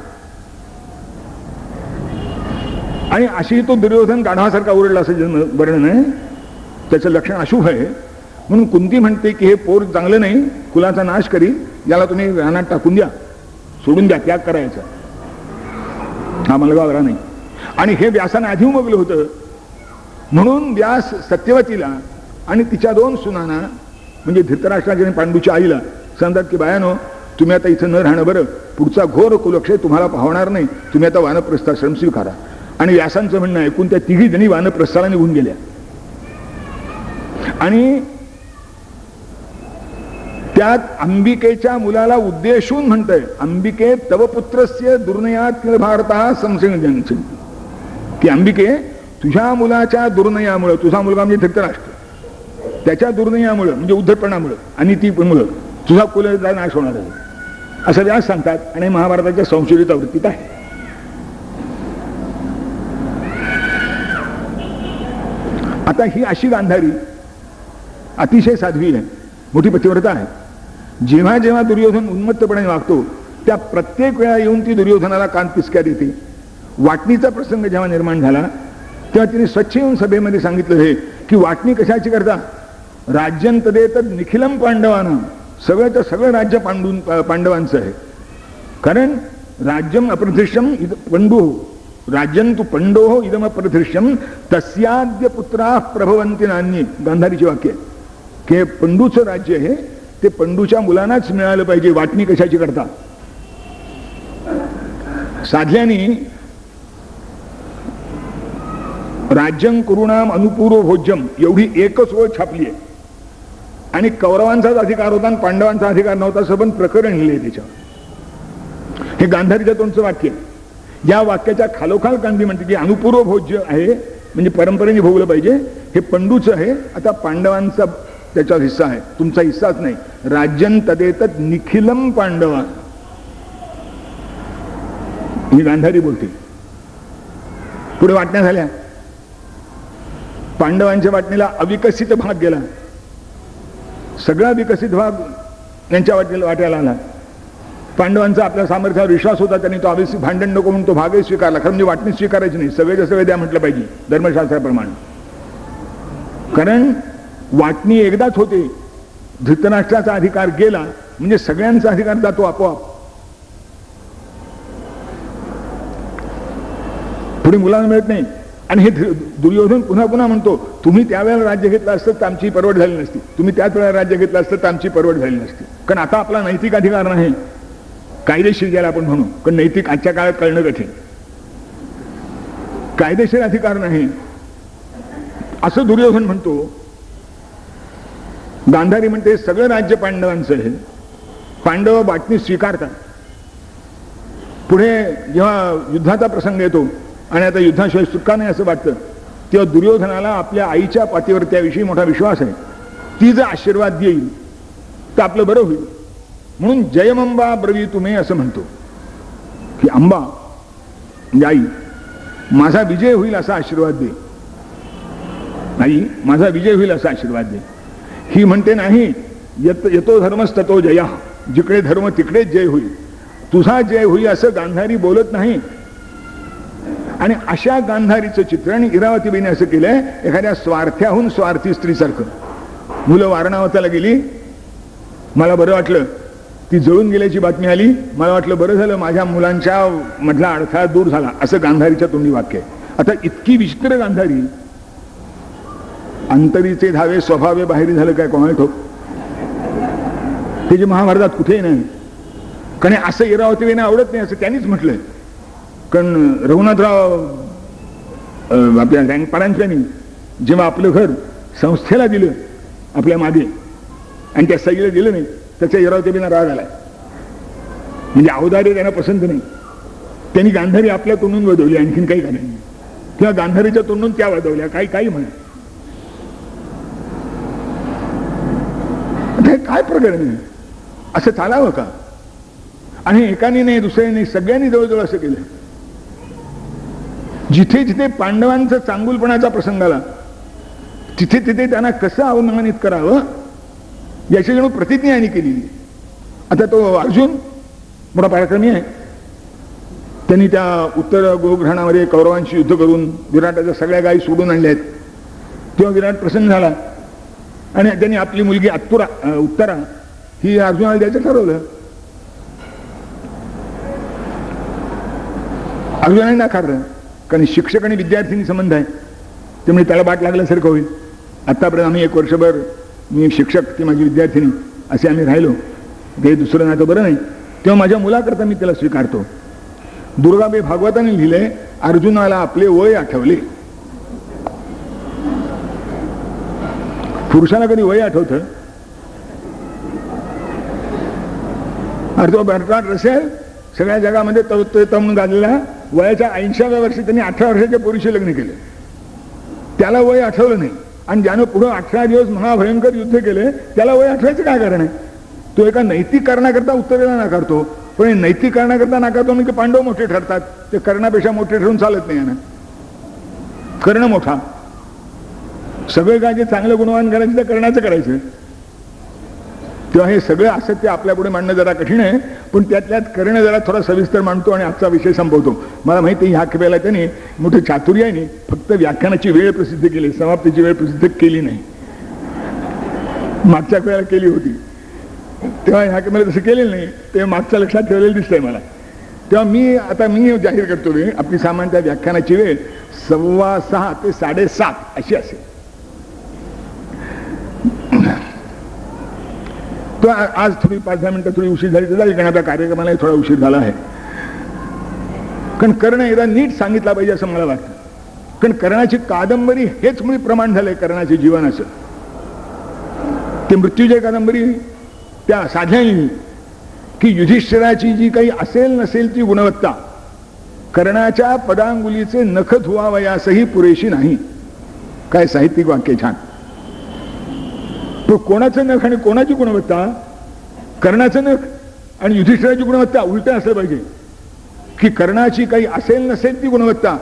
आणि अशी तो दुर्योधन गाढवासारखा ओरडला असं वर्णन आहे. त्याचं लक्षण अशुभ आहे. म्हणून कुंती म्हणते की हे पोर चांगलं नाही, कुलाचा नाश करी, याला तुम्ही रानात टाकून द्या, सोडून द्या, त्याग करायचा. हा मुलगा बरा नाही. आणि हे व्यासाने आधी उमगलं होतं. म्हणून व्यास सत्यवतीला आणि तिच्या 2 सुनांना म्हणजे धृतराष्ट्राच्या आणि पांडूच्या आईला सांगतात की बायानो, तुम्ही आता इथं न राहणं बरं, पुढचा घोर कुलक्षय तुम्हाला पाहणार नाही, तुम्ही आता वानप्रस्थाश्रम स्वीकारा. आणि व्यासांचं म्हणणं ऐकून त्या 3 जणी वानप्रस्थाला निघून गेल्या. आणि त्यात अंबिकेच्या मुलाला उद्देशून म्हणतंय, अंबिके तव पुत्रस्य दुर्नयात भारता संशय, की अंबिके तुझ्या मुलाच्या दुर्नयामुळं, तुझा मुलगा म्हणजे धृतराष्ट्र, त्याच्या दुर्नयामुळं म्हणजे उद्धटपणामुळं आणि ती मुळे तुझा कुलाचा नाश होणार आहे असं व्यास सांगतात. आणि महाभारताच्या संशोधित आवृत्तीत आहे. आता ही अशी गांधारी अतिशय साध्वी आहे, मोठी पतिव्रता आहे. जेव्हा जेव्हा दुर्योधन उन्मत्तपणे वागतो त्या प्रत्येक वेळा येऊन ती दुर्योधनाला कान पिसक्या देते. वाटणीचा प्रसंग जेव्हा निर्माण झाला तेव्हा तिने स्वच्छ येऊन सभेमध्ये सांगितलं हे की वाटणी कशाची करता? राज्यंत देत निखिलम पांडवानं, सगळंच सगळं राज्य पांडवांचं आहे. कारण राज्यम अप्रतिष्ठम पंडू, राज्यं तु पंडो इदम अप्रतिष्ठम तस्याद्य पुत्रा प्रभवंती नान्ये, गांधारीचे वाक्य आहे की पंडूचं राज्य आहे ते पंडूच्या मुलांनाच मिळालं पाहिजे. वाटणी कशाची करता? साधल्याने राज्यं कुरुणाम अनुपूर्व भोज्यम एवढी एकच ओळ छापली आहे. आणि कौरवांचाच अधिकार होता आणि पांडवांचा अधिकार नव्हता असं पण प्रकरण लिहिले त्याच्यावर. हे गांधारीच्या तोंडचं वाक्य आहे. या वाक्याच्या खालोखाल गांधी म्हणते की अनुपूर्व भोज्य आहे म्हणजे परंपरेने भोगलं पाहिजे. हे पंडूचं आहे. आता पांडवांचा त्याच्यात हिस्सा आहे, तुमचा हिस्साच नाही. राज्यं तदेतत् निखिलम पांडवा, ही गांधारी बोलते. पुढे वाटण्या झाल्या. पांडवांच्या वाटणीला अविकसित भाग गेला. सगळा विकसित भाग यांच्या वाट्याला आला. पांडवांचा आपल्या सामर्थ्यावर विश्वास होता, त्यांनी तो अविकसित भांडण नको म्हणून तो भागही स्वीकारला. खरं म्हणजे वाटणी स्वीकारायची नाही, सगळेच्या सगळे द्या म्हटलं पाहिजे धर्मशास्त्राप्रमाणे. कारण वाटणी एकदाच होते. धृतराष्ट्राचा अधिकार गेला म्हणजे सगळ्यांचा अधिकार जातो आपोआप. पुढे मुलांना मिळत नाही. आणि हे दुर्योधन पुन्हा पुन्हा म्हणतो तुम्ही त्यावेळेला राज्य घेतलं असतं तर आमची परवड झाली नसती, तुम्ही त्याच वेळेला राज्य घेतलं असतं तर आमची परवड झाली नसती. कारण आता आपला नैतिक अधिकार नाही, कायदेशीर ज्याला आपण म्हणू, कारण नैतिक आजच्या काळात कळणं कठीण. कायदेशीर अधिकार नाही असं दुर्योधन म्हणतो. गांधारी म्हणते सगळं राज्य पांडवांचं आहे. पांडव वाटणी स्वीकारतात. पुढे जेव्हा युद्धाचा प्रसंग येतो आणि आता युद्धाशिवाय सुटका नाही असं वाटतं, तेव्हा दुर्योधनाला आपल्या आईच्या पाठीवर त्याविषयी मोठा विश्वास आहे. ती जर आशीर्वाद देईल तर आपलं बरं होईल. म्हणून जयमंबा ब्रवी तुम्ही असं म्हणतो की अंबा म्हणजे आई माझा विजय होईल असा आशीर्वाद दे. आई माझा विजय होईल असा आशीर्वाद दे. ही म्हणते नाही येतो धर्मच ततो जया, जिकडे धर्म तिकडेच जय होईल, तुझा जय होईल असं गांधारी बोलत नाही. आणि अशा गांधारीचं चित्रण इरावतीबाईने असं केलंय एखाद्या स्वार्थ्याहून स्वार्थी स्त्रीसारखं. मुलं वारणावताला गेली, मला बरं वाटलं, ती जळून गेल्याची बातमी आली, मला वाटलं बरं झालं माझ्या मुलांच्या मधला अडथळा दूर झाला, असं गांधारीच्या तोंडी वाक्य आहे. आता इतकी विचित्र गांधारी, अंतरीचे धावे स्वभावे बाहेरी झालं काय कोणाला ठाऊक. त्याची महाभारतात कुठेही नाही. कारण असं इरावतीबाईंना आवडत नाही असं त्यांनीच म्हटलंय. कारण रघुनाथराव आपल्या रँगपाडांच्यानी जेव्हा आपलं घर संस्थेला दिलं आपल्या मागे आणि त्या सईला दिलं नाही, त्याच्या इरावतीबाईंना राग आलाय. म्हणजे अवदार्य त्यांना पसंत नाही. त्यांनी गांधारी आपल्या तोंडून वदवली, आणखीन काही कारण नाही. किंवा गांधारीच्या तोंडून त्या वदवल्या, काही म्हणा. काय प्रकरण आहे, असं चालावं का? आणि एकाने नाही दुसऱ्याने नाही, सगळ्यांनी जवळजवळ असं केलं. जिथे जिथे पांडवांचा चांगुलपणाचा प्रसंग आला तिथे तिथे त्यांना कसं अवमानित करावं याची जणू प्रतिज्ञा यांनी केलेली. आता तो अर्जुन मोठा पराक्रमी आहे. त्यांनी त्या उत्तर गोग्रहणामध्ये कौरवांशी युद्ध करून विराटाच्या सगळ्या गायी सोडून आणल्या आहेत. तेव्हा विराट प्रसन्न झाला आणि त्यांनी आपली मुलगी उत्तरा ही अर्जुनाला द्यायचं ठरवलं. अर्जुनाने नाकारलं, कारण शिक्षक आणि विद्यार्थीनी संबंध आहे, त्यामुळे त्याला बाट लागल्यासारखं होईल. आतापर्यंत आम्ही 1 वर्षभर मी शिक्षक, ती माझी विद्यार्थिनी, असे आम्ही राहिलो, ते दुसरं नातं बरं नाही. तेव्हा माझ्या मुलाकरता मी त्याला स्वीकारतो. दुर्गाबाई भागवताने लिहिले अर्जुनाला आपले वय आठवले. पुरुषाला कधी वय आठवतं? बर्ट्रांड रसेल सगळ्या जगामध्ये म्हणून गाजलेला वयाच्या 80व्या वर्षी त्यांनी 18 वर्षाच्या पोरीशी लग्न केले. त्याला वय आठवलं नाही. आणि ज्यानं पुढे 18 दिवस महाभयंकर युद्ध केले त्याला वय आठवायचं काय कारण आहे? तो एका नैतिक कारणाकरता उत्तरेला नाकारतो. पण नैतिक कारणाकरता नाकारतो म्हणजे पांडव मोठे ठरतात. ते कर्णापेक्षा मोठे ठरून चालत नाही. यानं कर्ण मोठा, सगळे काय जे चांगलं गुणवान करायचं ते कर्णाचं करायचं. तेव्हा हे सगळं असत्य आपल्या पुढे मांडणं जरा कठीण आहे. पण त्यातल्यात कर्ण जरा थोडा सविस्तर मांडतो आणि आजचा विषय संपवतो. मला माहिती ह्या वेळेला त्याने मोठे चातुर्याने फक्त व्याख्यानाची वेळ प्रसिद्ध केली, समाप्तीची वेळ प्रसिद्ध केली नाही. मागच्या वेळेला केली होती तेव्हा ह्या वेळेला तसं केलेलं नाही. ते मागच्या लक्षात ठेवलेलं दिसतंय मला. तेव्हा मी जाहीर करतो की आपली सामान्य व्याख्यानाची वेळ 6:15 ते 7:30 अशी असेल. तो आज थोडी 5-10 मिनिटं थोडी उशीर झाली तर झाली, कारण आपल्या कार्यक्रमालाही थोडा उशीर झाला आहे. कारण कर्ण एकदा नीट सांगितला पाहिजे असं मला वाटतं. कारण कर्णाची कादंबरी हेच मुळी प्रमाण झालंय कर्णाचे जीवनाचं. ते मृत्युंजय कादंबरी त्या साध्याने की युधिष्ठिराची जी काही असेल नसेल ती गुणवत्ता कर्णाच्या पदांगुलीचे नख धुवावयासही पुरेशी नाही. काय साहित्यिक वाक्य छान. तो कोणाचं नख आणि कोणाची गुणवत्ता? कर्णाचं नख आणि युधिष्ठिराची गुणवत्ता उलट असलं पाहिजे की कर्णाची काही असेल नसेल ती गुणवत्ता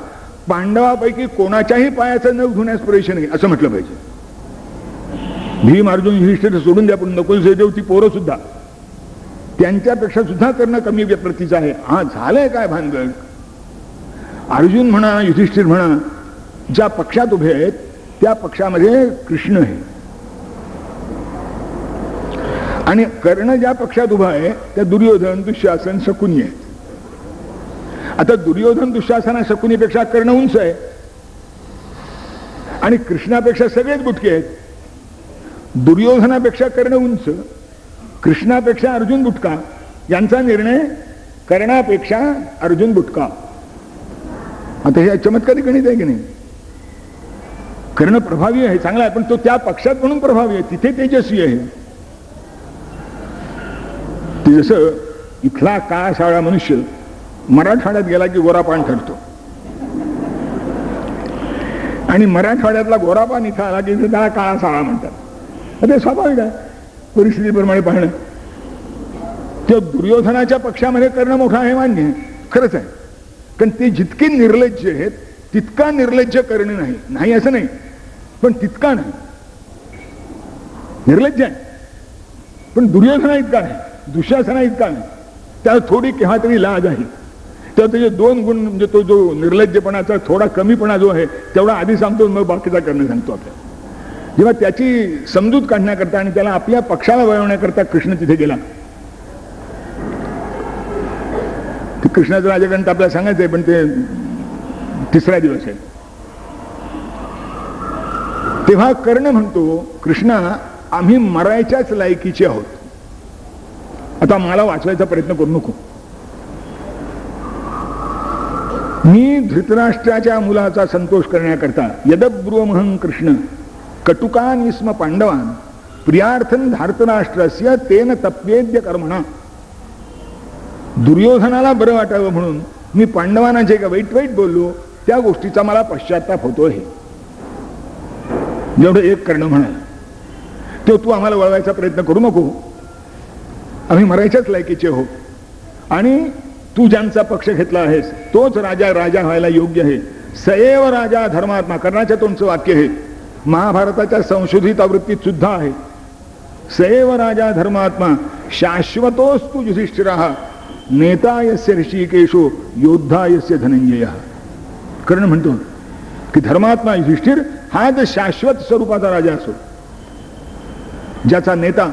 पांडवापैकी कोणाच्याही पायाचं नख धुण्यास पुरेशी नाही असं म्हटलं पाहिजे. भीम अर्जुन युधिष्ठिर सोडून द्या, पण नकुल सहदेव ती पोरं सुद्धा त्यांच्यापेक्षा सुद्धा कर्ण कमी प्रतीचं आहे. हा झालंय काय भानगड? अर्जुन म्हणा युधिष्ठिर म्हणा ज्या पक्षात उभे आहेत त्या पक्षामध्ये कृष्ण आहे आणि कर्ण ज्या पक्षात उभा आहे त्या दुर्योधन दुःशासन शकुनी आहे. आता दुर्योधन दुःशासना शकुनीपेक्षा कर्ण उंच आहे आणि कृष्णापेक्षा सगळेच बुटके आहेत. दुर्योधनापेक्षा कर्ण उंच, कृष्णापेक्षा अर्जुन बुटका. यांचा निर्णय कर्णापेक्षा अर्जुन बुटका. आता हे चमत्कारी गणित आहे की नाही? कर्ण प्रभावी आहे, चांगला आहे, पण तो त्या पक्षात म्हणून प्रभावी आहे, तिथे तेजस्वी आहे. ते जसं इथला काळा सावळा मनुष्य मराठवाड्यात गेला की गोरापान ठरतो आणि मराठवाड्यातला गोरापान इथं आला की त्याला काळा सावळा म्हणतात. ते स्वाभाविक आहे परिस्थितीप्रमाणे पाहणं. त्या दुर्योधनाच्या पक्षामध्ये कर्ण मोठा आहे मान्य आहे, खरंच आहे. कारण ते जितके निर्लज्ज आहेत तितका निर्लज्ज कर्ण नाही. नाही असं नाही, पण तितका नाही. निर्लज्ज आहे पण दुर्योधना इतका नाही, दुःशासना इतका नाही. त्याला थोडी केव्हा तरी लाज आहे. तर त्याचे दोन गुण म्हणजे तो जो निर्लज्जपणाचा थोडा कमीपणा जो आहे तेवढा आधी सांगतो, मग बाकीचा करणं सांगतो आपल्याला. जेव्हा त्याची समजूत काढण्याकरता आणि त्याला आपल्या पक्षाला वळवण्याकरता कृष्ण तिथे गेला. कृष्णाचं राजकारण आपल्याला सांगायचंय पण ते तिसरा दिवस आहे. तेव्हा कर्ण म्हणतो कृष्णा आम्ही मरायच्याच लायकीचे आहोत, आता मला वाचवायचा प्रयत्न करू नको. मी धृतराष्ट्राच्या मुलाचा संतोष करण्याकरता यदब्रुवमहं कृष्ण कटुकान इस्म पांडवान प्रियार्थन धार्तराष्ट्रस्य तेन तप्येद्य कर्मणा. दुर्योधनाला बरं वाटावं म्हणून मी पांडवांना जे का वाईट वाईट बोललो त्या गोष्टीचा मला पश्चाताप होतोय. जेवढं एक कर्ण म्हणाल तो तू आम्हाला वळवायचा प्रयत्न करू नको, आम्ही मरायच्याच लायकीचे हो आणि तू ज्यांचा पक्ष घेतला आहेस तोच राजा राजा व्हायला योग्य आहे. सएव राजा धर्मात्मा कर्णाच्या तोंडचं वाक्य आहे, महाभारताच्या संशोधित आवृत्तीत सुद्धा आहे. सएव राजा धर्मात्मा शाश्वतोस्तु युधिष्ठिरः नेता यस्य ऋषिकेशो योद्धा यस्य धनंजय. कर्ण म्हणतो की धर्मात्मा युधिष्ठिर हा जर शाश्वत स्वरूपाचा राजा असो, ज्याचा नेता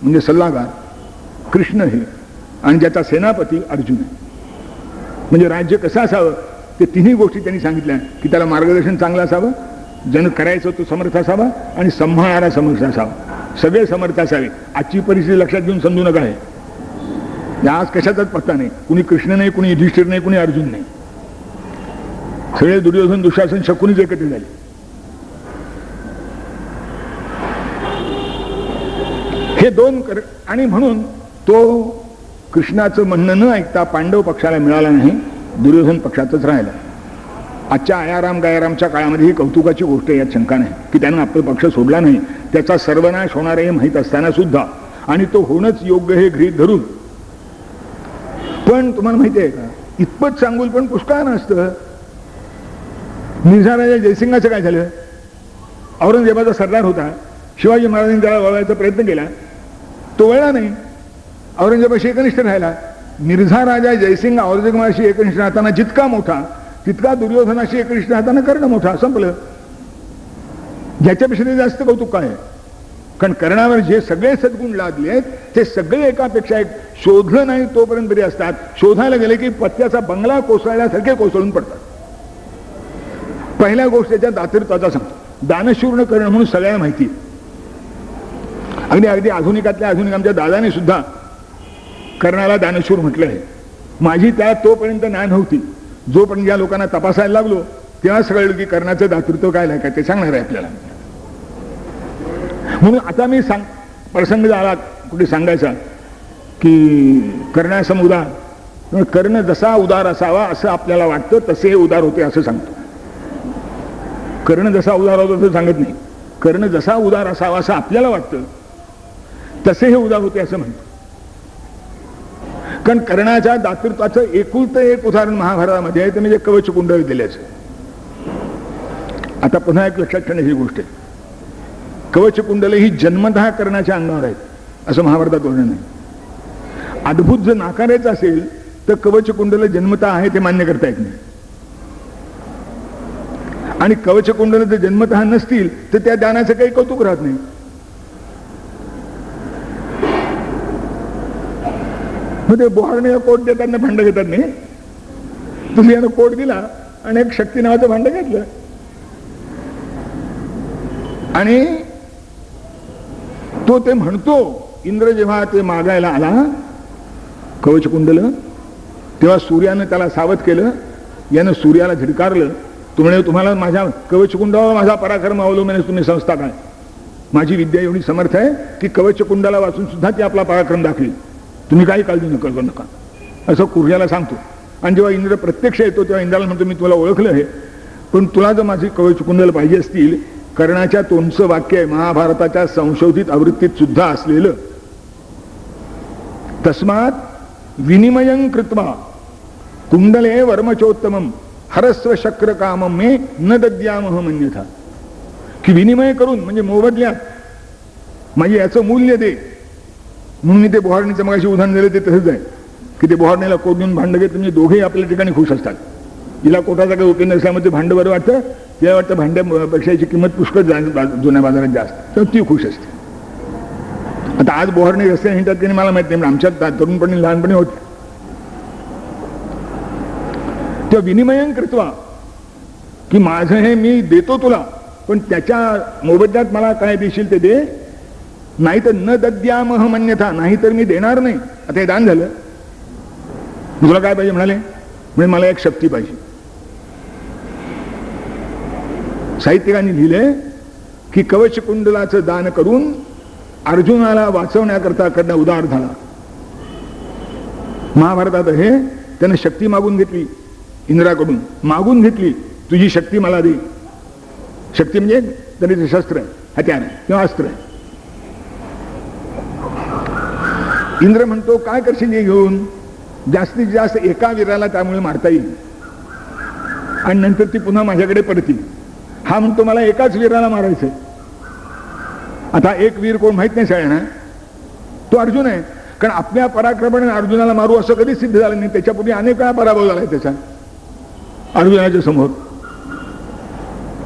म्हणजे सल्लागार कृष्ण आहे आणि ज्याचा सेनापती अर्जुन आहे. म्हणजे राज्य कसं असावं ते तिन्ही गोष्टी त्यांनी सांगितल्या की त्याला मार्गदर्शन चांगलं असावं, जन करायचं तो समर्थ असावा आणि सांभाळणारा समर्थ असावा. सगळे समर्थ असावे. आजची परिस्थिती लक्षात घेऊन समजू नका आहे. आज कशाचाच पत्ता नाही, कुणी कृष्ण नाही, कुणी युधिष्ठिर नाही, कुणी अर्जुन नाही. सगळे दुर्योधन दुःशासन शकुनीच एकत्र झाले. हे दोन आणि म्हणून तो कृष्णाचं म्हणणं न ऐकता पांडव पक्षाला मिळाला नाही, दुर्योधन पक्षातच राहिला. आजच्या आयाराम गायारामच्या काळामध्ये ही कौतुकाची गोष्ट यात शंका नाही की त्यानं आपला पक्ष सोडला नाही. त्याचा सर्वनाश होणार हे माहीत असताना सुद्धा आणि तो होणंच योग्य हे गृहीत धरून. पण तुम्हाला माहिती आहे का इतपत सांगून पण पुष्कळ नसतं. मिर्झा जयसिंगाचं काय झालं? औरंगजेबाचा सरदार होता, शिवाजी महाराजांनी त्याला वळवायचा प्रयत्न केला, तो वळला नाही, औरंगजेबाशी एकनिष्ठ राहिला. मिर्झा राजा जयसिंग औरंगजेबाशी एकनिष्ठ राहताना जितका मोठा तितका दुर्योधनाशी एकनिष्ठ राहताना कर्ण मोठा. संपलं. ज्याच्यापेक्षा जास्त कौतुक काय आहे? कारण कर्णावर जे सगळे सद्गुण लादले आहेत ते सगळे एकापेक्षा एक. शोधलं नाही तोपर्यंत तरी असतात, शोधायला गेले की पत्त्याचा बंगला कोसळल्यासारखे कोसळून पडतात. पहिल्या गोष्ट त्याच्या दातृत्वाचा सांगतो. दानशूर्ण कर्ण म्हणून सगळ्यांना माहिती. अगदी अगदी आधुनिकातल्या आधुनिक आमच्या दादाने सुद्धा कर्णाला दानशूर म्हटलं आहे. माझी त्या तोपर्यंत ना नव्हती. जोपर्यंत या लोकांना तपासायला लागलो तेव्हा कळलं की कर्णाचं दातृत्व काय काय ते सांगणार आहे आपल्याला. म्हणून आता मी प्रसंग झाला कुठे सांगायचा की कर्णासम उदार, कर्ण जसा उदार असावा असं आपल्याला वाटतं तसे हे उदार होते असं सांगतो. कर्ण जसा उदार होता असं सांगत नाही. कर्ण जसा उदार असावा असं आपल्याला वाटतं तसे हे उदार होते असं म्हणतो. कारण कर्णाच्या दातृत्वाचं एकुलतं एक उदाहरण महाभारतामध्ये आहे ते म्हणजे कवच कुंडल दिल्याचं. आता पुन्हा एक लक्षात ठेवण्याची गोष्ट आहे, कवच कुंडल ही जन्मतः कर्णाच्या अंगावर आहेत असं महाभारतात वर्णन आहे. अद्भुत जर नाकारायचं असेल तर कवच कुंडल जन्मतः आहे ते मान्य करता येत नाही. आणि कवच कुंडल जर जन्मतः नसतील तर त्या दानाचं काही कौतुक राहत नाही. मग ते बोहारणे कोट देताना भांड घेतात नाही, तुम्ही यानं कोट दिला आणि एक शक्ती नावाचं भांड घेतलं आणि तो ते म्हणतो इंद्र जेव्हा ते मागायला आला कवच कुंडल तेव्हा सूर्यानं त्याला सावध केलं. यानं सूर्याला झिडकारलं. तुम्हाला माझ्या कवच कुंडावर माझा पराक्रम अवलंबून तुम्ही संस्था काय, माझी विद्या एवढी समर्थ आहे की कवच कुंडाला वाचून सुद्धा ती आपला पराक्रम दाखवी, तुम्ही काही काळजी करू नका असं कुर्याला सांगतो. आणि जेव्हा इंद्र प्रत्यक्ष येतो तेव्हा इंद्राला म्हणतो मी तुला ओळखलं आहे पण तुला जर माझी कवच कुंडल पाहिजे असतील, कर्णाच्या तोंडचं वाक्य आहे महाभारताच्या संशोधित आवृत्तीत सुद्धा असलेलं, तस्मात विनिमयं कृत्वा कुंडले वर्मचोत्तमम हरस्व शक्र कामम मे न दद्यामह अन्यथा. की विनिमय करून म्हणजे मोबदल्यात म्हणजे याचं मूल्य दे. म्हणून मी ते बोहारणीचं मगाशी उदाहरण दिलं ते तसंच आहे की ते बोहारणीला कोट देऊन भांड घेत म्हणजे दोघेही आपल्या ठिकाणी खुश असतात. हिला कोटाचा काही उपयोग नसल्यामुळे ते भांड बरं वाटतं, तिला वाटतं भांड्यापेक्षाची किंमत पुष्कळ जुन्या बाजारात जास्त, तर ती खुश असते. आता आज बोहारणी रस्त्याने हिंडतात की मला माहित नाही, आमच्या तरुणपणी लहानपणी होते. त्या विनिमयन कृत्वा की माझं हे मी देतो तुला पण त्याच्या मोबदल्यात मला काय देशील ते दे, नाही तर न दद्यामह अन्यथा, नाही तर मी देणार नाही. आता हे दान झालं. तुला काय पाहिजे म्हणाले, म्हणजे मला एक शक्ती पाहिजे. साहित्यिकांनी लिहिले की कवच कुंडलाचं दान करून अर्जुनाला वाचवण्याकरता कर्ण उदार झाला. महाभारतात हे त्यानं शक्ती मागून घेतली, इंद्राकडून मागून घेतली, तुझी शक्ती मला दे. शक्ती म्हणजे तरी शस्त्र आहे, हत्यार आहे किंवा अस्त्र आहे. इंद्र म्हणतो काय करशील हे घेऊन, जास्तीत जास्त एका वीराला त्यामुळे मारता येईल आणि नंतर ती पुन्हा माझ्याकडे परतील. हा म्हणतो मला एकाच वीराला मारायचंय. आता एक वीर कोण माहित नाही सगळ्यांना, तो अर्जुन आहे. कारण आपल्या पराक्रमाने अर्जुनाला मारू असं कधीच सिद्ध झालं नाही. त्याच्यापूर्वी अनेक वेळा पराभव झालाय त्याचा अर्जुनाच्या समोर.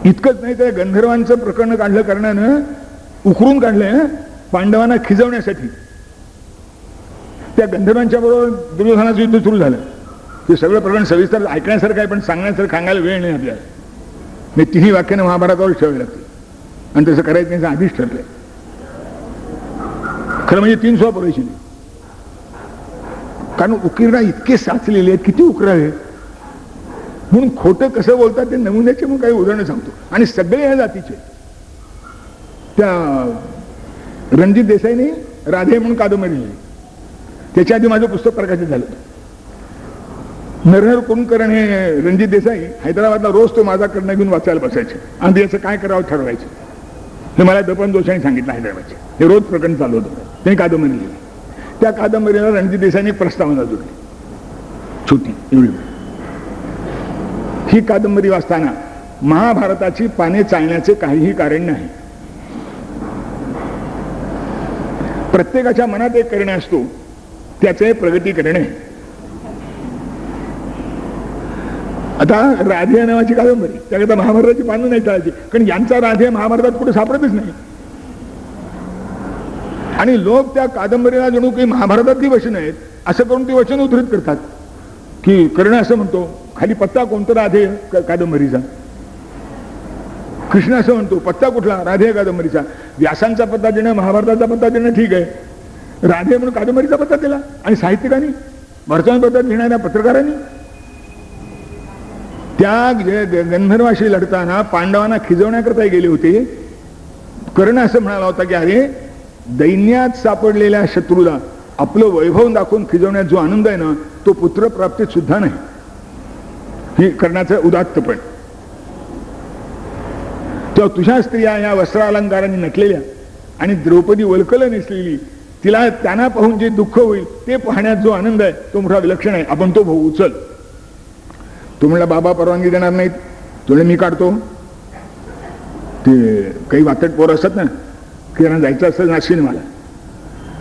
इतकंच नाही तर गंधर्वांचं प्रकरण काढलं कर्णानं, उकरून काढलंय पांडवांना खिजवण्यासाठी. त्या गंधर्वांच्या बरोबर दुर्योधनाचं युद्ध सुरू झालं. ते सगळं प्रकरण सविस्तर ऐकण्यासारखं आहे पण सांगण्यासारखं सांगायला वेळ नाही आपल्याला. मी तिन्ही वाक्यानं महाभारतावर ठेवावी लागते आणि तसं करायचं त्यांचं आधीच ठरलंय. खरं म्हणजे 300 पुरेशी नाही, कारण उकिरडा इतके साचलेले आहेत, किती उकरावे. म्हणून खोटं कसं बोलतात ते नमुन्याचे म्हणून काही उदाहरणं सांगतो. आणि सगळे ह्या जातीचे. त्या रणजित देसाईने राधे म्हणून कादंबरी लिहिली, त्याच्या आधी माझं पुस्तक प्रकाशित झालं. नरहर कुंभकर्ण हे रणजित देसाई हैदराबादला रोज तो माझा कर्ण घेऊन वाचायला बसायचे आणि याचं काय करावं ठरवायचं. हे मला दपन दोषांनी सांगितलं हैदराबादचे. हे रोज प्रकरण चालू होतं. त्यांनी कादंबरी लिहिली. त्या कादंबरीला रणजित देसाईने प्रस्तावना जोडली छोटी एवढी. ही कादंबरी वाचताना महाभारताची पाने चालण्याचे काहीही कारण नाही. प्रत्येकाच्या मनात एक करणे असतो, त्याचे प्रगती करणे. आता राधे नावाची कादंबरी, त्याकरता महाभारताची पानं नाही चालायची, कारण यांचा राधे महाभारतात कुठे सापडतच नाही. आणि लोक त्या कादंबरीला जणू काही महाभारतातली वचन आहेत असं करून ती वचन उद्धृत करतात. की कर्ण असं म्हणतो, खाली पत्ता कोणता राधे कादंबरीचा. कृष्ण असं म्हणतो, पत्ता कुठला, राधे कादंबरीचा. व्यासांचा पत्ता देणं, महाभारताचा पत्ता देणं ठीक आहे, राधे म्हणून कादंबरीचा पत्ता दिला. आणि साहित्यिकांनी, वर्तमानपत्रात लिहिणाऱ्या पत्रकारांनी त्या गंधर्वाशी लढताना पांडवांना खिजवण्याकरता गेले होते. कर्ण असं म्हणाला होता की अरे दैन्यात सापडलेल्या शत्रूला आपलं वैभव दाखवून खिजवण्यात जो आनंद आहे ना तो पुत्रप्राप्तीत सुद्धा नाही. हे कर्णाचं उदात्तपण. तेव्हा तुझ्या स्त्रिया या वस्त्रालंकारांनी नटलेल्या आणि द्रौपदी वल्कल नेसलेली, तिला त्यांना पाहून जे दुःख होईल ते पाहण्यात जो आनंद आहे तो मोठा विलक्षण आहे. आपण तो भाऊ उचल. तो म्हणला बाबा परवानगी देणार नाहीत. तुला मी काढतो. ते काही वातट पोरं असतात ना की त्यांना जायचं असं नाशिन मला,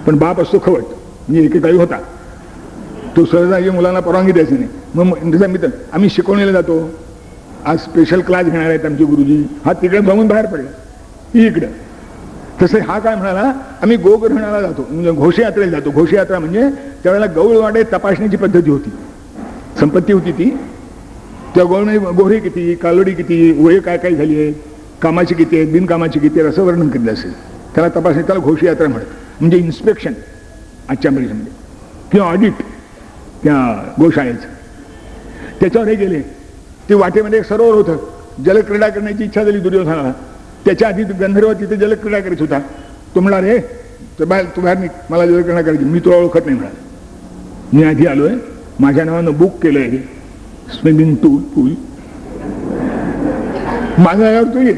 पण बाप असतो खवट. म्हणजे एकेकाळी होता तो सहजा मुलांना परवानगी द्यायची नाही. मग त्याचा मित्र आम्ही शिकवणीला जातो, आज स्पेशल क्लास घेणार आहेत आमचे गुरुजी. हा तिकडे जाऊन बाहेर पडला इकडं. तसे हा काय म्हणाला आम्ही गोग्रहणाला जातो, म्हणजे घोषयात्रेला जातो. घोषयात्रा म्हणजे त्यावेळेला गौळवाडे तपासण्याची पद्धती होती, संपत्ती होती ती. त्या गौळ गोरे किती, कालोडी किती, वय काय काय झाली आहे, कामाची किती आहे, बिनकामाची किती आहे असं वर्णन केलं असेल. त्याला तपासणी, त्याला घोषयात्रा म्हणत. म्हणजे इन्स्पेक्शन आजच्या भाषेमध्ये किंवा ऑडिट त्या गोशाळेचं. त्याच्यावर हे गेले. ते वाटेमध्ये एक सरोवर होतं. जलक्रीडा करण्याची इच्छा झाली दुर्योधनाला. त्याच्या आधी गंधर्व तिथे जलक्रीडा करीत होता. तो म्हणला रे तू बाहेर निघ, मला जलक्रीडा करायची. मी तुला ओळखत नाही म्हणाला. मी आधी आलोय, माझ्या नावानं बुक केलंय स्विमिंग पूल, माझ्या नावावर तू ये.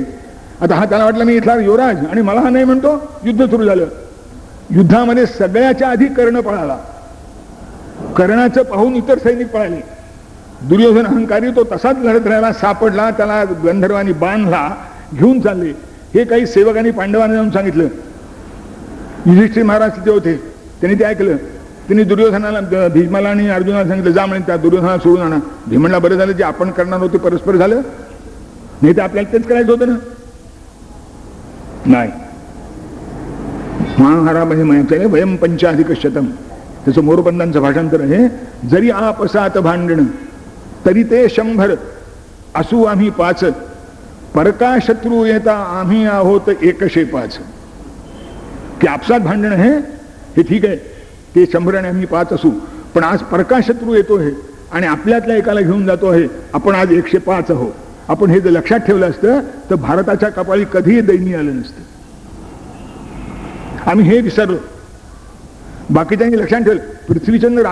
आता हा त्याला वाटलं मी इथला युवराज आणि मला हा नाही म्हणतो. युद्ध सुरू झालं. युद्धामध्ये सगळ्याच्या आधी कर्ण पळाला. कर्णाचं पाहून इतर सैनिक पळाले. दुर्योधन अहंकारी तो तसाच लढत राहिला, सापडला, त्याला गंधर्वांनी बांधला, घेऊन चालले. हे काही सेवकांनी पांडवांना जाऊन सांगितलं. युधिष्ठिर महाराज तिथे होते, त्यांनी ते ऐकलं. त्यांनी दुर्योधनाला, भीष्माला आणि अर्जुनाला सांगितलं जा म्हणे त्या दुर्योधनाला सोडून आणा. भीमला बरं झालं जे आपण करणार होते परस्पर झालं, नाही तर आपल्याला तेच करायचं होतं ना. नाही, महारामध्ये म्हणायचं वयम पंचाधिकशतम. त्याचं मोरपंतांचं भाषांतर आहे. जरी आपसात भांडण तरी ते 100 असू आम्ही 5, परका शत्रू येता आम्ही आहोत 105. की आपसात भांडण आहे हे ठीक आहे, ते 100 आणि आम्ही 5 असू, पण आज परका शत्रू येतो आहे आणि आपल्यातल्या एकाला घेऊन जातो आहे. आपण आज 105 आहोत. आपण हे जर लक्षात ठेवलं असतं तर भारताच्या कपाळी कधीही दैन्य आलं नसतं. आम्ही हे विसरलो. बाकीच्यांनी लक्षात ठेवलं. पृथ्वीचंद्र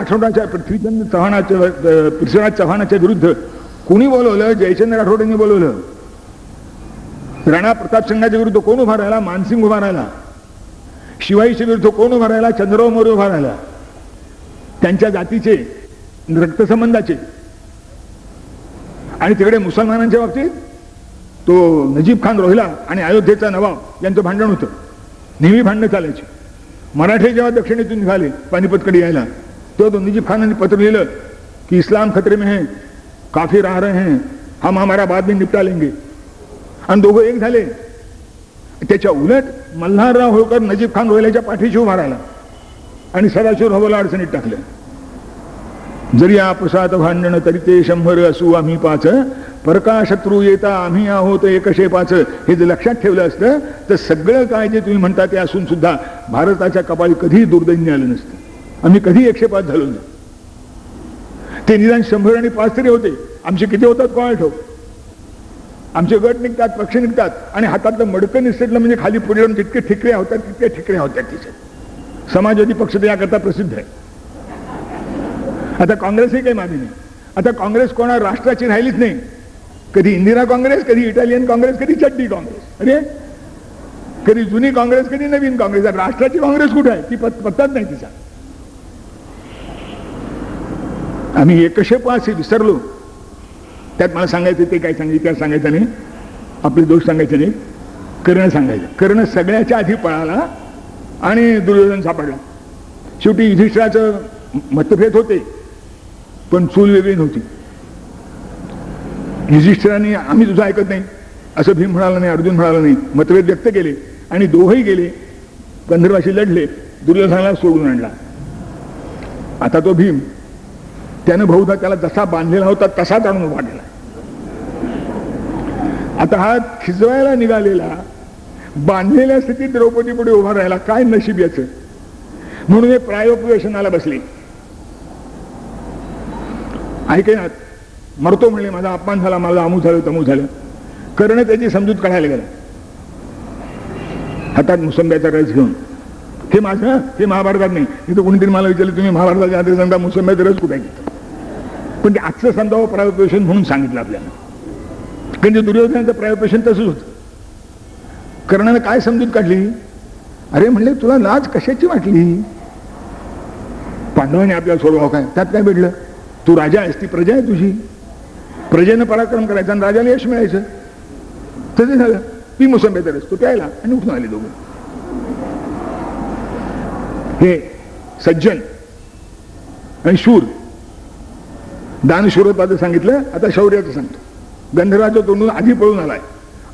पृथ्वीराज चव्हाणाच्या विरुद्ध कोणी बोलवलं? जयचंद्र राठोडांनी बोलवलं. राणा प्रताप सिंगाच्या विरुद्ध कोण उभा राहिला? मानसिंग उभा राहिला. शिवाईच्या विरुद्ध कोण उभा राहिला? चंद्रराव मौर्य उभा राहिला. त्यांच्या जातीचे, रक्तसंबंधाचे. आणि तिकडे मुसलमानांच्या बाबतीत तो नजीब खान रोहिला आणि अयोध्येचा नवाब यांचं भांडण होतं. नेहमी भांडणं चालायची. मराठे जेव्हा दक्षिणेतून निघाले पानिपतकडे यायला, तेव्हा तो नजीब खानाने पत्र लिहिलं की इस्लाम खतरे में है, काफिर आ रहे हैं, हम हमारा बाद में निपटा लेंगे. आणि दोघं एक झाले. त्याच्या उलट मल्हारराव होळकर नजीब खान रोहिल्याच्या पाठीशी उभा राहिला आणि सदाशिव रावला अडचणीत टाकलं. जरी आपसात भांडण तरी ते 100 असू आम्ही 5, परका शत्रू येता आम्ही आहोत 105. हे जर लक्षात ठेवलं असतं तर सगळं काय जे तुम्ही म्हणता ते असून सुद्धा भारताच्या कपाळी कधीही दुर्दैन्य आलं नसतं. आम्ही कधी 105 झालो नाही. ते निदान 100 आणि 5 तरी होते. आमचे किती होतात कोणाला ठेव. आमचे गट निघतात, पक्ष निघतात आणि हातातलं मडकं निसटलं म्हणजे खाली पुढे येऊन जितके ठिकरे होतात तितके ठिकरे होतात. तिचे समाजवादी पक्ष तर याकरता प्रसिद्ध आहे. आता काँग्रेसही काही मागे नाही. आता काँग्रेस कोणा राष्ट्राची राहिलीच नाही. कधी इंदिरा काँग्रेस, कधी इटालियन काँग्रेस, कधी चड्डी काँग्रेस. अरे कधी जुनी काँग्रेस, कधी नवीन काँग्रेस. राष्ट्राची काँग्रेस कुठे आहे ती पत्ताच नाही तिचा. आम्ही 105 विसरलो. त्यात मला सांगायचं ते काय सांगायचं त्या सांगायचं नाही, आपले दोष सांगायचे नाही. कर्ण सांगायचं. कर्ण सगळ्याच्या आधी पळाला आणि दुर्योधन सापडला. शेवटी युधिष्ठिराचं मतभेद होते पण चूल वेगळी नव्हती. युधिष्ठिराने आम्ही तुझं ऐकत नाही असं भीम म्हणाला नाही, अर्जुन म्हणाला नाही. मतभेद व्यक्त केले आणि दोघंही गेले, गंधर्वाशी लढले, दुर्योधनाला सोडून आणला. आता तो भीम त्यानं बहुधा त्याला जसा बांधलेला होता तसाच आणून उभा केला. आता हा खिजवायला निघालेला बांधलेल्या स्थितीत द्रौपदी पुढे उभा राहिला. काय नशीब याचं. म्हणून हे प्रायोपवेशनाला बसले. ऐकेनात मरतो म्हणले, माझा अपमान झाला, मला अमूक झालं तमूक झालं. कर्ण त्याची समजूत काढायला गेला, हातात मुसंब्याचा रस घेऊन. हे माझं, हे महाभारतात नाही. इथं कोणीतरी मला विचारलं तुम्ही महाभारताच्या आधी सांगता मुसंब्याचा रस कुठे घेतो, पण ते आजचं समजावं प्रायोपेशन म्हणून सांगितलं आपल्याला. म्हणजे दुर्योधनाचं प्रायोपेशन तसंच होतं. कर्णाने काय समजूत काढली, अरे म्हणले तुला लाज कशाची वाटली, पांडवांनी आपल्याला सोडवावं काय, त्यात काय भेटलं, तू राजा आहेस, ती प्रजा आहे तुझी, प्रजेनं पराक्रम करायचा आणि राजाला यश मिळायचं. तसं झालं, ती मोसंबीचा रस तो प्यायला आणि उठून आले दोघं. हे सज्जन आणि शूर, दानशूरत्वाचं सांगितलं, आता शौर्याचं सांगतो. गंधर्वाच्या तोंडून आधी पळून आलाय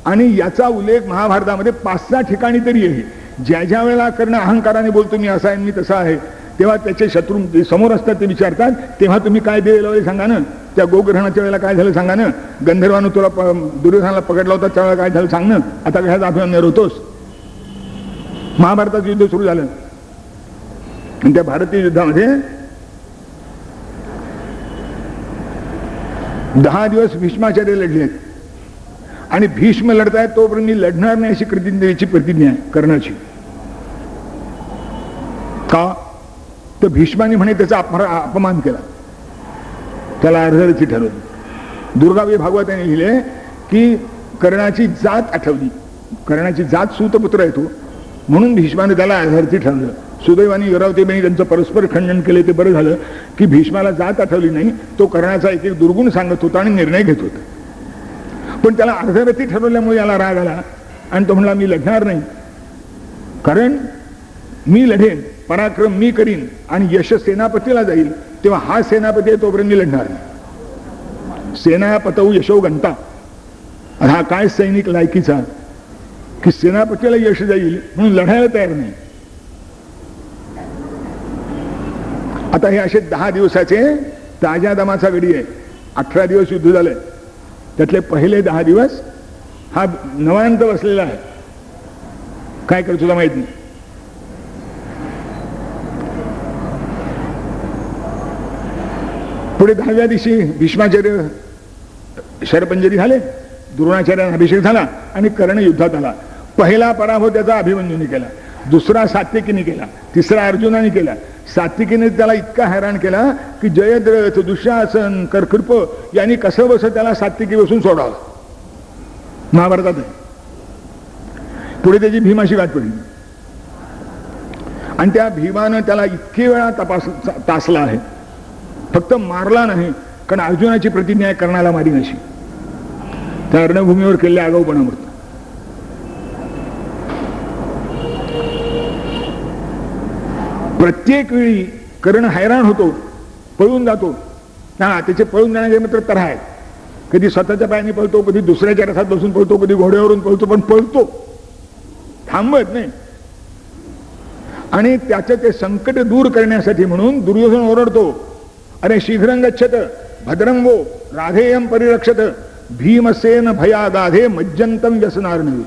आणि याचा उल्लेख महाभारतामध्ये 5-6 ठिकाणी तरी आहे. ज्या ज्या वेळेला कर्ण अहंकाराने बोलतो मी असा आहे मी तसा आहे, तेव्हा त्याचे शत्रू समोर असतात ते विचारतात, तेव्हा तुम्ही काय दिलेलं सांगा ना, त्या गोग्रहणाच्या वेळेला काय झालं सांगा ना, गंधर्वानं तुला दुर्योधनाला पकडला होता त्यावेळेला काय झालं सांग ना, आता घ्यायचा अभिमान होतोस. महाभारताचं युद्ध सुरू झालं आणि त्या भारतीय युद्धामध्ये 10 दिवस भीष्माचार्य लढले आहेत आणि भीष्म लढतायत तोपर्यंत मी लढणार नाही अशी प्रतिज्ञा आहे कर्णाची. का तर भीष्माने म्हणे त्याचा अपमान केला, त्याला अर्धरथी ठरवलं. दुर्गावी भागवत यांनी लिहिले की कर्णाची जात आठवली, कर्णाची जात सूतपुत्र आहे तो, म्हणून भीष्माने त्याला अर्धरथी ठरवलं. सुदैवाने युरावतीबाईंनी त्यांचं परस्पर खंडन केले, ते बरं झालं की भीष्माला जात आठवली नाही. तो कर्णाचा एक एक दुर्गुण सांगत होता आणि निर्णय घेत होता, पण त्याला अर्धरथी ठरवल्यामुळे याला राग आला आणि तो म्हणला मी लढणार नाही, कारण मी लढेन, पराक्रम मी करीन आणि यश सेनापतीला जाईल, तेव्हा हा सेनापती आहे तोपर्यंत मी लढणार नाही. सेनापतौ यशो गंता, हा काय सैनिक लायकीचा की सेनापतीला यश जाईल म्हणून लढायला तयार नाही. आता हे असे 10 दिवसाचे ताज्या दमाचा गडी आहे. 18 दिवस युद्ध झालंय, त्यातले पहिले 10 दिवस हा नवांत बसलेला आहे, काय कर तुला माहित नाही. पुढे 10व्या दिवशी भीष्माचार्य शरपंजरी झाले, द्रोणाचार्यांना अभिषेक झाला आणि कर्ण युद्धात आला. पहिला पराभव त्याचा अभिमन्यूने केला, दुसरा सात्यकीने केला, तिसरा अर्जुनाने केला. सात्विकीने त्याला इतका हैराण केला की जयद्रथ, दुःशासन, कर्कृप यांनी कसं बस त्याला सात्विकी बसून सोडावलं. महाभारतात आहे. पुढे त्याची भीमाशी गाठ पडली आणि त्या भीमानं त्याला इतके वेळा तासला आहे, फक्त मारला नाही, कारण अर्जुनाची प्रतिज्ञा आहे कर्णाला मारीन अशी. त्या रणभूमीवर केलेल्या आगाऊपणावर प्रत्येक वेळी कर्ण हैराण होतो, पळून जातो. हा, त्याचे पळून जाण्याचे मात्र तऱ्हा आहेत. कधी स्वतःच्या पायाने पळतो, कधी दुसऱ्याच्या रथात बसून पळतो, कधी घोड्यावरून पळतो, पण पळतो, थांबत नाही. आणि त्याचं ते संकट दूर करण्यासाठी म्हणून दुर्योधन ओरडतो, अरे शीघ्रं गच्छत भद्रं वो राधेयं परिरक्षत भीमसेन भयागाधे मज्जंतम व्यसनार्णवे.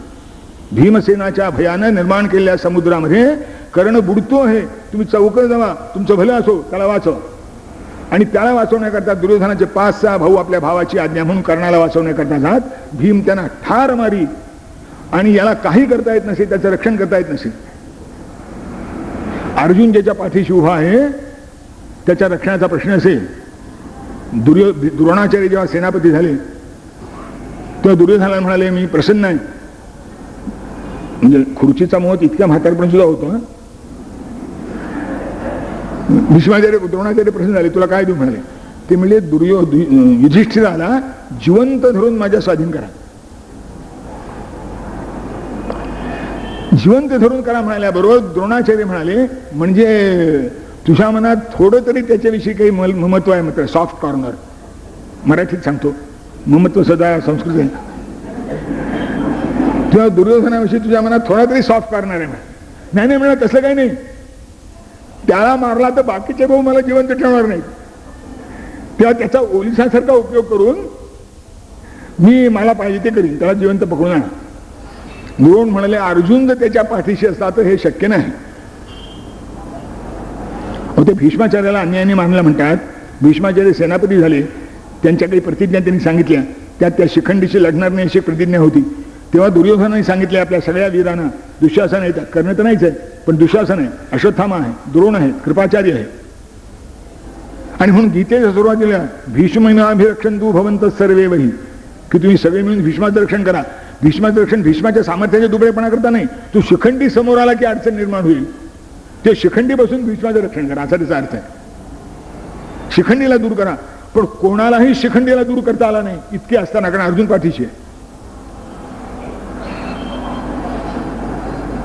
भीमसेनाच्या भयानं निर्माण केलेल्या समुद्रामध्ये कर्ण बुडतो आहे, तुम्ही चौकत जावा, तुमचं भलं असो, त्याला वाचव. आणि त्याला वाचवण्याकरता दुर्योधनाचे 5-6 भाऊ आपल्या भावाची आज्ञा म्हणून कर्णाला वाचवण्याकरता जात. भीम त्यांना ठार मारी आणि याला काही करता येत नसे, त्याचं रक्षण करता येत नसे. अर्जुन ज्याच्या पाठीशी उभा आहे त्याच्या रक्षणाचा प्रश्न असेल. द्रोणाचार्य जेव्हा सेनापती झाले तेव्हा दुर्योधनाला म्हणाले मी प्रसन्न आहे. म्हणजे खुर्चीचा मोह इतक्या म्हातारपण सुद्धा होतो. भीष्माचार्य द्रोणाचार्य प्रसन्न झाले, तुला काय देऊ म्हणाले. ते म्हणजे युधिष्ठिराला जिवंत धरून माझ्या स्वाधीन करा, जिवंत धरून करा म्हणाल्याबरोबर द्रोणाचार्य म्हणाले म्हणजे तुझ्या मनात थोडं तरी त्याच्याविषयी काही ममत्व आहे. मात्र सॉफ्ट कॉर्नर, मराठीत सांगतो, ममत्व सदा संस्कृत आहे. तुझ्या दुर्योधनाविषयी तुझ्या मनात थोडा तरी सॉफ्ट कॉर्नर आहे. नाही नाही म्हणा, तसं काही नाही. त्याला मारला तर बाकीचे भाऊ मला जिवंत ठेवणार नाही, तेव्हा त्याचा ओलिसासारखा उपयोग करून मी मला पाहिजे ते करीन, त्याला जिवंत पकडून आणा. द्रोण म्हणाले अर्जुन जर त्याच्या पाठीशी असला तर हे शक्य नाही. ते भीष्माचार्याला अन्यायाने मानला म्हणतात. भीष्माचार्य सेनापती झाले, त्यांच्या काही प्रतिज्ञा त्यांनी सांगितल्या, त्यात त्या शिखंडीशी लढणार नाही अशी प्रतिज्ञा होती. तेव्हा दुर्योधनाने सांगितले आपल्या सगळ्या वीरांना, दुःशासन आहे, कर्ण तर नाहीच आहे पण दुःशासन आहे, अश्वत्थामा आहे, द्रोण आहे, कृपाचार्य आहे. आणि म्हणून गीतेच्या सुरुवातीला भीष्माभिरक्षन्तु भवन्तः सर्वे वही, की तुम्ही सगळे मिळून भीष्माचं रक्षण करा. भीष्माचं रक्षण भीष्माच्या सामर्थ्याच्या दुबळेपणा करता नाही, तू शिखंडी समोर आला की अडचण निर्माण होईल, ते शिखंडी बसून भीष्माचं रक्षण करा, असा त्याचा अर्थ आहे. शिखंडीला दूर करा, पण कोणालाही शिखंडीला दूर करता आला नाही इतके असताना, कारण अर्जुन पाठीशी आहे,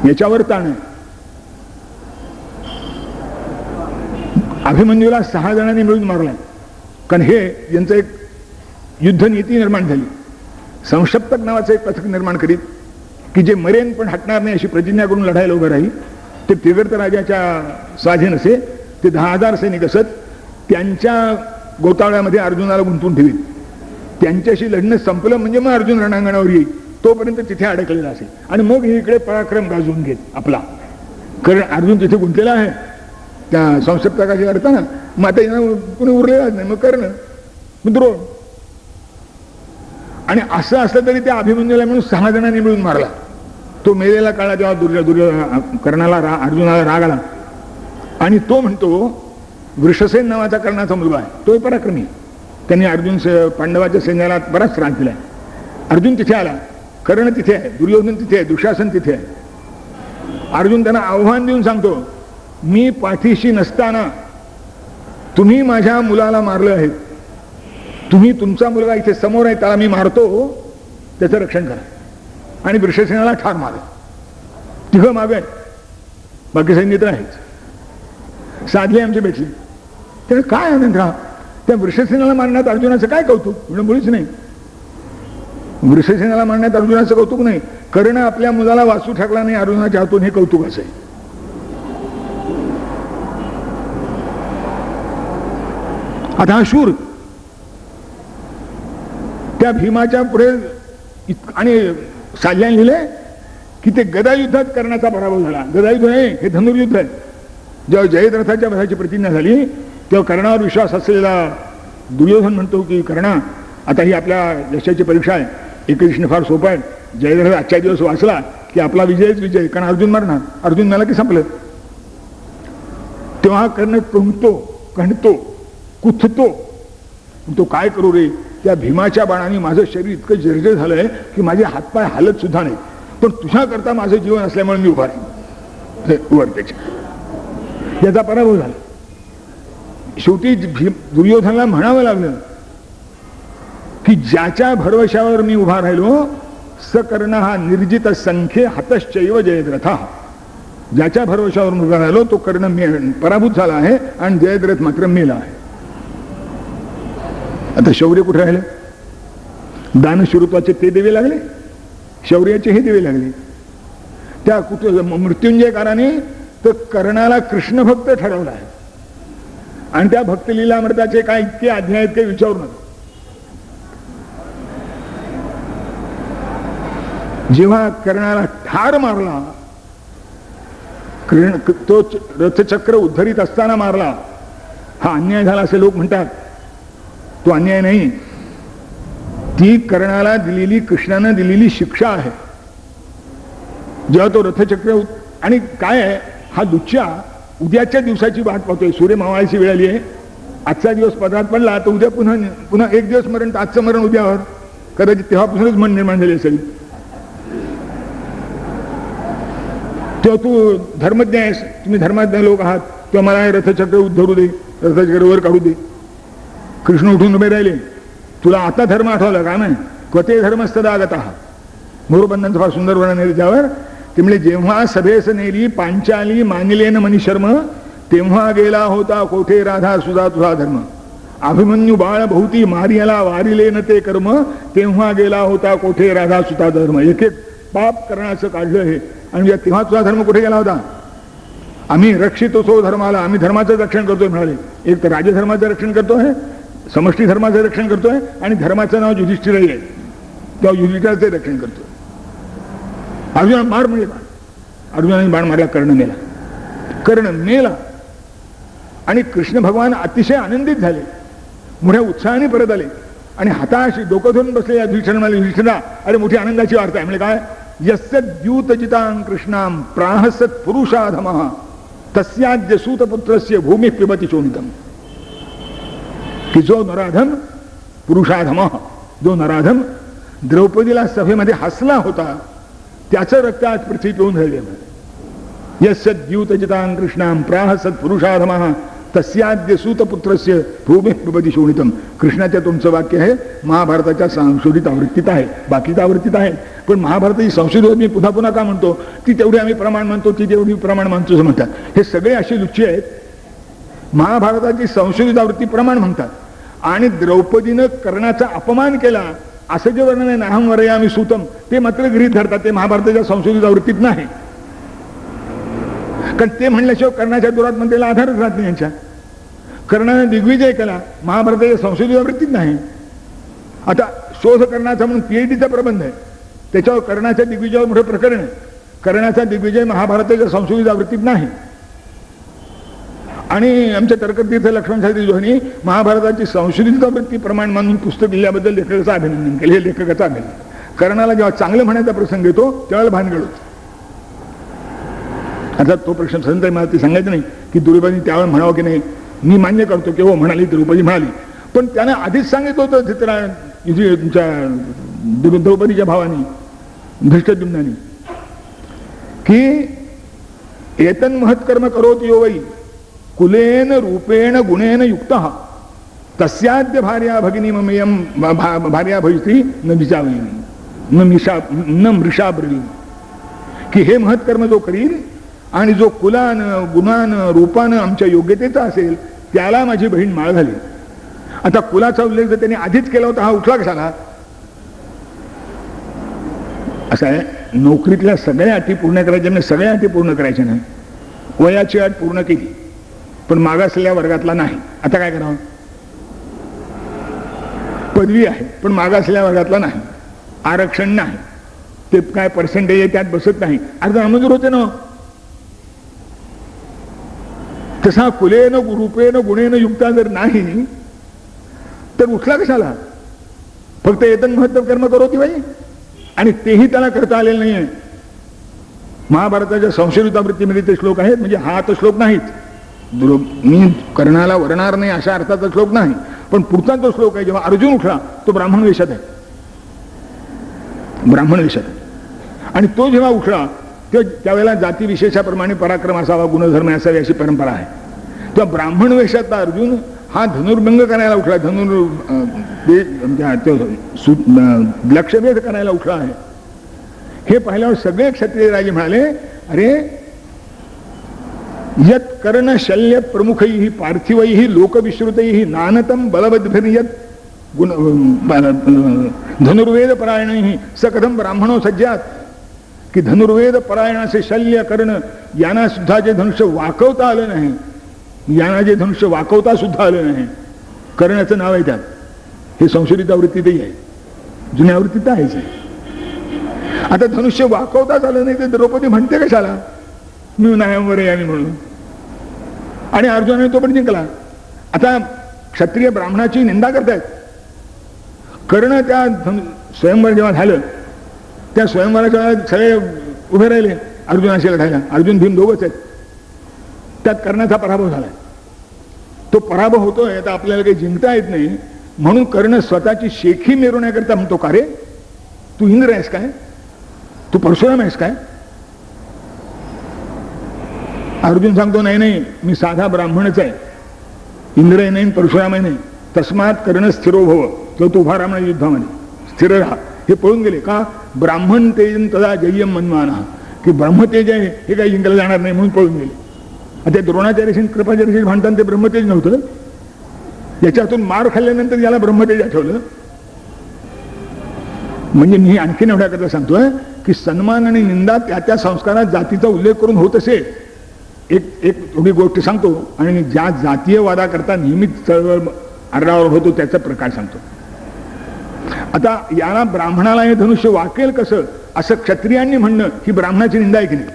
याच्यावर ताण आहे. अभिमन्यूला 6 जणांनी मिळून मारलाय, कारण हे यांचं एक युद्ध नीती निर्माण झाली. संशप्तक नावाचं एक पथक निर्माण करीत की जे मरेन पण हटणार नाही अशी प्रतिज्ञा करून लढायला उभं राहील. ते तिगर्त राजाच्या स्वाधीन असे ते 10,000 सैनिक असत, त्यांच्या गोतावळ्यामध्ये अर्जुनाला गुंतवून ठेवीत. त्यांच्याशी लढणं संपलं म्हणजे मग अर्जुन रणांगणावर येईल, तोपर्यंत तिथे अडकलेला असेल आणि मग हे इकडे पराक्रम गाजवून घेत आपला. कारण अर्जुन तिथे गुंतलेला आहे त्या संशप्तकाशी लढताना. मग आता यांना कुणी उरलेलाच नाही, मग कर्ण, मग द्रोण. आणि असं असलं तरी त्या अभिमन्यूला मिळून 6 जणांनी मिळून मारला. तो मेलेला काळा तेव्हा कर्णाला अर्जुनाला राग आला आणि तो म्हणतो, वृषसेन नावाचा कर्णाचा मुलगा आहे, तोही पराक्रमी, त्यांनी अर्जुन पांडवाच्या सैन्याला बराच त्रास दिलाय. अर्जुन तिथे आला, कर्ण तिथे आहे, दुर्योधन तिथे आहे, दुःशासन तिथे आहे. अर्जुन त्यांना आव्हान देऊन सांगतो, मी पाठीशी नसताना तुम्ही माझ्या मुलाला मारलं आहे, तुम्ही तुमचा मुलगा इथे समोर आहे त्याला मी मारतो, त्याचं रक्षण करा. आणि वृषसेनाला ठार मारा. 3 मागे आहेत, बाकी सैन्य तर आहेच. साधले आमचे भेटले. त्याला काय आनंद राहा, त्या वृषसेनाला मारण्यात अर्जुनाचं काय कौतुक, म्हणजे मुळीच नाही. वृषसेनाला मारण्यात अर्जुनाचं कौतुक नाही, कर्ण आपल्या मुलाला वाचू टाकला नाही अर्जुनाच्या हातून, हे कौतुक असं आहे. आता हा शूर त्या भीमाच्या पुढे आणि साध्याने लिहिले की ते गदायुद्धात कर्णाचा पराभव झाला. गदायुद्ध आहे हे धनुर्युद्ध आहे. जेव्हा जयद्रथाच्या वधाची प्रतिज्ञा झाली तेव्हा कर्णावर विश्वास असलेला दुर्योधन म्हणतो की कर्णा, आता ही आपल्या यशाची परीक्षा आहे, एककृष्ण फार सोपं आहे, जयद्रथ आजच्या दिवस वाचला की आपला विजयच विजय, कारण अर्जुन मारणार, अर्जुन मला की संपलं. तेव्हा कर्ण कणतो कुथतो, तो काय करू रे, त्या भीमाच्या बाणाने माझं शरीर इतकं जर्जर झालंय की माझे हातपाय हालत सुद्धा नाही, पण तुझ्या करता माझं जीवन असल्यामुळे मी उभा राहील. वर त्याच्या याचा पराभव झाला. शेवटी दुर्योधनाला म्हणावं लागलं की ज्याच्या भरवशावर मी उभा राहिलो स कर्ण हा निर्जित संख्ये हतश्चैव जयद्रथा, ज्याच्या भरवशावर उभा राहिलो तो कर्ण पराभूत झाला आहे आणि जयद्रथ मात्र मेला आहे. आता शौर्य कुठे राहिले, दानशूरत्वाचे ते देवे लागले, शौर्याचे हे देवे लागले. त्या मृत्युंजयकाराने तर कर्णाला कृष्ण भक्त ठरवला आहे आणि त्या भक्तलीलामृताचे काय इतके अध्याय आहेत काही विचारू नका. जेव्हा कर्णाला ठार मारला, तो रथचक्र उद्धरित असताना मारला, हा अन्याय झाला असे लोक म्हणतात. तो अन्याय नाही, ती कर्णाला दिलेली, कृष्णानं दिलेली शिक्षा आहे. जेव्हा तो रथचक्र आणि काय आहे हा दुःच्या उद्याच्या दिवसाची वाट पाहतोय. सूर्य मावळायची वेळ आली आहे, आजचा दिवस पदरात पडला तर उद्या पुन्हा एक दिवस मरण, आजचं मरण उद्यावर, कदाचित तेव्हापासूनच मन निर्माण झाले असेल. तेव्हा तू धर्मज्ञ आहेस, तुम्ही धर्मज्ञ लोक आहात, तेव्हा मला हे रथचक्र उद्धरू दे, रथचक्र वर काढू दे. कृष्ण उठून उभे राहिले, तुला आता धर्म आठवला का नाही, क्वते धर्मस्तदागत आहात. मोरबंधांचं फार सुंदर वर्णन आहे त्याच्यावर. ते म्हणजे जेव्हा सभेस नेली पांचाली मानिलेन मनीशर्म, तेव्हा गेला होता कोठे राधा सुधा तुझा धर्म. अभिमन्यू बाळ भोवती मारियाला वारिलेन ते कर्म, तेव्हा गेला होता कोठे राधा सुधा धर्म. एक एक पाप करण्याचं काढलं हे. आणि तेव्हा तुझा धर्म कुठे गेला होता. आम्ही रक्षित असो धर्माला, आम्ही धर्माचं रक्षण करतोय म्हणाले. एक तर राजधर्माचं रक्षण करतोय, समष्टी धर्माचं रक्षण करतोय, आणि धर्माचं नाव युधिष्ठिरही आहे, तेव्हा युधिष्ठिराचे रक्षण करतोय. अर्जुना मार म्हणजे बाण, अर्जुनाने बाण मारला, कर्ण मेला. आणि कृष्ण भगवान अतिशय आनंदित झाले, मोठ्या उत्साहाने परत आले. आणि हाताश डोकं धरून बसले युधिष्ठिर म्हणाले, युधिष्ठिरा अरे मोठी आनंदाची वार्ता आहे. म्हणजे काय, यस्य द्यूतजितां कृष्णां प्राहसत पुरुषाधमः तस्याद्य सूतपुत्रस्य भूमी पिबती शोणितम. की जो नराधम पुरुषाधम, जो नराधम द्रौपदीला सभेमध्ये हसला होता त्याचं रक्त आज पृथ्वी पिऊन राहिले. यस्य द्यूतजितां कृष्णां प्राहसत पुरुषाधमः तस्याद्य सूतपुत्रस्य भूमी पिबती शोणितम. कृष्णाच्या तुमचं वाक्य आहे महाभारताच्या संशोधित आवृत्तीत आहे, बाकीच आवृत्तीत आहे, पण महाभारताची संशोधित मी पुन्हा पुन्हा का म्हणतो, ती तेवढी आम्ही प्रमाण म्हणतो, ती तेवढी प्रमाण मानतो असं म्हणतात. हे सगळे असे लुच्चे आहेत. महाभारताची संशोधित आवृत्ती प्रमाण म्हणतात आणि द्रौपदीनं कर्णाचा अपमान केला असं जे वर्णन आहे नाहं वरयामि सूतम, ते मात्र गृहीत धरतात. ते महाभारताच्या संशोधित आवृत्तीत नाही, कारण ते म्हणल्याशिवाय कर्णाच्या दुरात्मतेला आधारच राहत नाही. यांच्या कर्णाने दिग्विजय केला, महाभारताच्या संशोधित आवृत्तीत नाही. आता शोध कर्णाचा म्हणून PhDचा प्रबंध आहे, त्याच्यावर कर्णाच्या दिग्विजयावर मोठं प्रकरण आहे. कर्णाचा दिग्विजय महाभारताच्या संशोधित आवृत्तीत नाही. आणि आमच्या तर्कतीर्थ लक्ष्मणशास्त्री जोहनी महाभारताची संशोधित आवृत्ती प्रमाण मानून पुस्तक लिहिल्याबद्दल लेखकाचं अभिनंदन केले. हे लेखकाचं अभिनंदन. कर्णाला जेव्हा चांगलं म्हणायचा प्रसंग येतो त्यावेळेला भानगड होतो. आता तो प्रश्न स्वतंत्र मला ते सांगायचं नाही की द्रौपदी त्यावेळेला म्हणावं की नाही. मी मान्य करतो की हो म्हणाली, द्रौपदी म्हणाली, पण त्याने आधीच सांगितलं होतं तुमच्या द्रौपदीच्या भावानी धृष्टद्युम्नानी की एतन महत्कर्म करोति यो वै कुलेन रूपेण गुणेन युक्तः तस्याद्य भार्या भगिनी ममेयम भार्या भविष्यति न विचावयिनी न मृषाब्रवी. की हे महत्कर्म जो करील आणि जो कुलानं गुणानं रूपानं आमच्या योग्यतेचा असेल त्याला माझी बहीण माळ झाली. आता कुलाचा उल्लेख जर त्यांनी आधीच केला होता, हा उठला कशाला? असं आहे, नोकरीतल्या सगळ्या अटी पूर्ण करायच्या नाही, सगळ्या अटी पूर्ण करायच्या नाही. वयाची अट पूर्ण केली पण मागासलेल्या वर्गातला नाही. आता काय करावं? पदवी आहे पण मागासलेल्या वर्गातला नाही, आरक्षण नाही, ते काय पर्सेंटेज आहे त्यात बसत नाही, अर्ध नामंजूर होते ना. तसा कुलेन रूपेन गुणेन युक्ता जर नाही तर उठला कशाला? फक्त येतन महत्व कर्म करोति बाई, आणि तेही त्याला करता आलेलं नाहीये. महाभारताच्या संशोधित आवृत्तीमध्ये ते श्लोक आहेत, म्हणजे हा तर श्लोक नाहीच, मी कर्णाला वरणार नाही अशा अर्थाचा श्लोक नाही, पण पुढचा जो श्लोक आहे जेव्हा अर्जुन उठला तो ब्राह्मण वेशात आहे, ब्राह्मण वेशात आहे. आणि तो जेव्हा उठला त्यावेळेला जाती विशेषाप्रमाणे पराक्रम असावा, गुणधर्म असावे अशी परंपरा आहे. तेव्हा ब्राह्मण वेशातला अर्जुन हा धनुर्भंग करायला उठला, लक्षभेद करायला उठला आहे. हे पाहिल्यावर सगळे क्षत्रिय राजे म्हणाले, अरे यत कर्ण शल्य प्रमुखैः पार्थिवैः लोकविश्रुतैः नानतम बलवद्भिर्यत धनुर्वेद परायणैः स कथम ब्राह्मणो सज्जात. की धनुर्वेद परायण असे शल्य कर्ण यांना सुद्धा जे धनुष्य वाकवता आलं नाही, यांना जे धनुष्य वाकवता सुद्धा आलं नाही, कर्णाचं नाव आहे त्यात. हे संशोधित आवृत्तीतही आहे, जुन्या आवृत्तीत आहेच आहे. आता धनुष्य वाकवताच आलं नाही तर द्रौपदी म्हणते कशाला मी नायंवर यामी म्हणून, आणि अर्जुनाने तो पण जिंकला. आता क्षत्रिय ब्राह्मणाची निंदा करतायत. कर्ण त्या स्वयंवर जेव्हा झालं त्या स्वयंवराच्या सगळे उभे राहिले अर्जुनाशी लढायला. अर्जुन भीम दोघंच आहेत. त्यात कर्णाचा पराभव झालाय. तो पराभव होतोय तर आपल्याला काही जिंकता येत नाही म्हणून कर्ण स्वतःची शेखी मिरवण्याकरता म्हणतो, का रे तू इंद्र आहेस काय, तू परशुराम आहेस काय? अर्जुन सांगतो नाही नाही मी साधा ब्राह्मणच आहे, इंद्र नाही परशुराम नाही. तस्मात कर्ण स्थिरो भव, तो उभा राहा युद्धामध्ये, स्थिर राहा. हे पळून गेले का? ब्राह्मण तेज तदा जय्यम मनमाना, की ब्रह्मतेज आहे हे काही जिंकलं जाणार नाही म्हणून पळून गेले. आता द्रोणाचार्यशी कृपाचार्यशी भांडताना ते ब्रह्मतेज नव्हतं, याच्यातून मार खाल्ल्यानंतर याला ब्रह्मतेज आठवलं. म्हणजे मी आणखीन एवढ्या करता सांगतोय की सन्मान आणि निंदा त्या त्या संस्कारात जातीचा उल्लेख करून होत असेल. एक एवढी गोष्ट सांगतो आणि ज्या जातीय वादाकरता नेहमीच चळवळ आरडाओरड होतो त्याचा प्रकार सांगतो. आता याला ब्राह्मणाला हे धनुष्य वाकेल कसं असं क्षत्रियांनी म्हणणं ही ब्राह्मणाची निंदा आहे की नाही?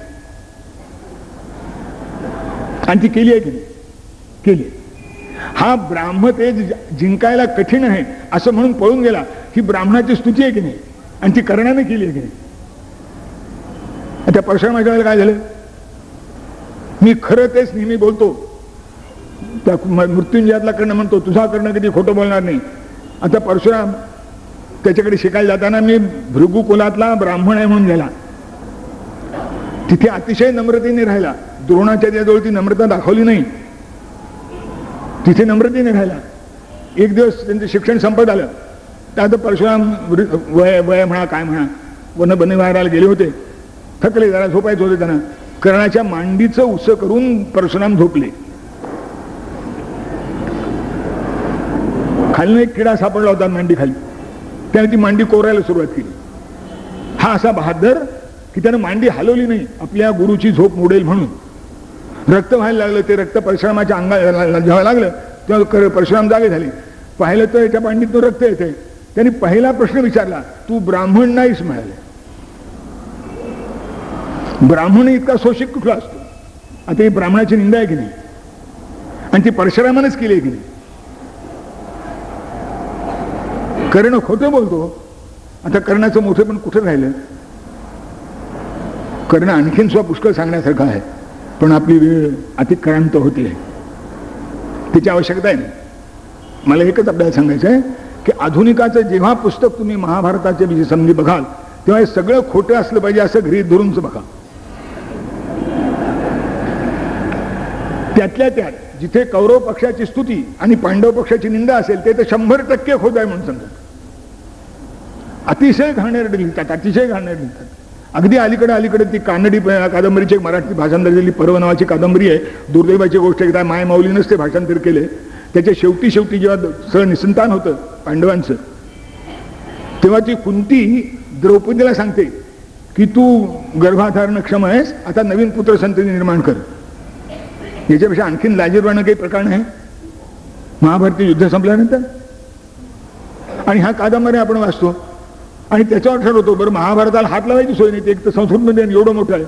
आणि ती केली आहे की नाही? केली. हा ब्राह्मतेज जिंकायला कठीण आहे असं म्हणून पळून गेला. ही ब्राह्मणाची स्तुती आहे की नाही, आणि ती कर्णाने केली आहे की नाही. त्या परशुरामाच्या वेळेला काय झालं, मी खरं तेच नेहमी बोलतो. त्या मृत्युंजयातला कर्ण म्हणतो तुझा कर्ण कधी खोटं बोलणार नाही. आता परशुराम त्याच्याकडे शिकायला जाताना मी भृगु कुलातला ब्राह्मण आहे म्हणून गेला. तिथे अतिशय नम्रतेने राहिला. द्रोणाचार्याजवळ ती नम्रता दाखवली नाही, तिथे नम्रतेने राहिला. एक दिवस त्यांचं शिक्षण संपत आलं. तर आता परशुराम वय वय म्हणा काय म्हणा वन बनिवाराला गेले होते, थकले, जरा झोपायचं होते त्यांना. कर्णाच्या मांडीचं उसं करून परशुराम झोपले. खाली एक किडा सापडला होता मांडी खाली, त्याने ती मांडी कोरायला सुरुवात केली. हा असा बहादर की त्यानं मांडी हलवली नाही, आपल्या गुरुची झोप मोडेल म्हणून. रक्त व्हायला लागलं, ते रक्त परशुरामाच्या अंगाला जेव्हा लागलं तेव्हा परशुराम जागे झाले. पाहिलं तर याच्या मांडीतून रक्त येते. त्यांनी पहिला प्रश्न विचारला, तू ब्राह्मण नाहीस म्हणाले. ब्राह्मण इतका शोषित कुठला असतो. आता ही ब्राह्मणाची निंदा आहे की नाही, आणि ती परशुरामानेच केली आहे की नाही. कर्ण खोटं बोलतो. आता कर्णाचं मोठं पण कुठं राहिलं. कर्ण आणखीन सुद्धा पुष्कळ सांगण्यासारखं आहे, पण आपली वेळ अतिक्रांत होते, त्याची आवश्यकता आहे. मला एकच आपल्याला सांगायचं आहे की आधुनिकाचं जेव्हा पुस्तक तुम्ही महाभारताचे समजी बघाल तेव्हा हे सगळं खोटं असलं पाहिजे असं गृहीत धरूनच बघा. त्यातल्या त्यात जिथे कौरव पक्षाची स्तुती आणि पांडव पक्षाची निंदा असेल ते तर 100% खोट आहे म्हणून समजा. अतिशय घाणेरडे लिहितात, अतिशय घाणेरडे लिहितात. अगदी अलीकडे ती कानडी कादंबरीची एक मराठी भाषांतर झालेली पर्व नावाची कादंबरी आहे. दुर्दैवाची गोष्ट आहे, माय माऊलीनंच ते भाषांतर केले. त्याच्या शेवटी जेव्हा सहनिसंतान होतं पांडवांचं, तेव्हा ती कुंती द्रौपदीला सांगते की तू गर्भाधारणक्षम आहेस, आता नवीन पुत्र संतती निर्माण कर. याच्यापेक्षा आणखीन लाजीरवाणं काही प्रकार नाही महाभारती युद्ध संपल्यानंतर. आणि हा कादंबरी आपण वाचतो आणि त्याच्यावर ठरवतो बरं महाभारताला हात लावायची सोय नाही. एक तर संस्कृतमध्ये एवढं मोठं आहे,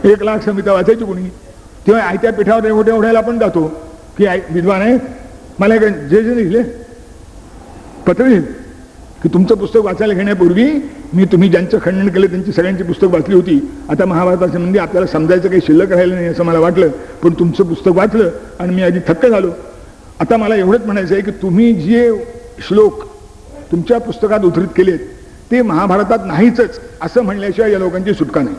1,00,000 संहिता वाचायची कोणी. तेव्हा आयत्या पीठावर एवढ्याला आपण जातो की विद्वान आहे, मला जे लिहिले पत्र लिहिले की तुमचं पुस्तक वाचायला घेण्यापूर्वी मी तुम्ही ज्यांचं खंडन केलं त्यांची सगळ्यांची पुस्तक वाचली होती. आता महाभारतासंबंधी आपल्याला समजायचं काही शिल्लक राहिलं नाही असं मला वाटलं, पण तुमचं पुस्तक वाचलं आणि मी आधी थक्क झालो. आता मला एवढंच म्हणायचं आहे की तुम्ही जे श्लोक तुमच्या पुस्तकात उद्धृत केलेत ते महाभारतात नाहीच असं म्हणल्याशिवाय या लोकांची सुटका नाही.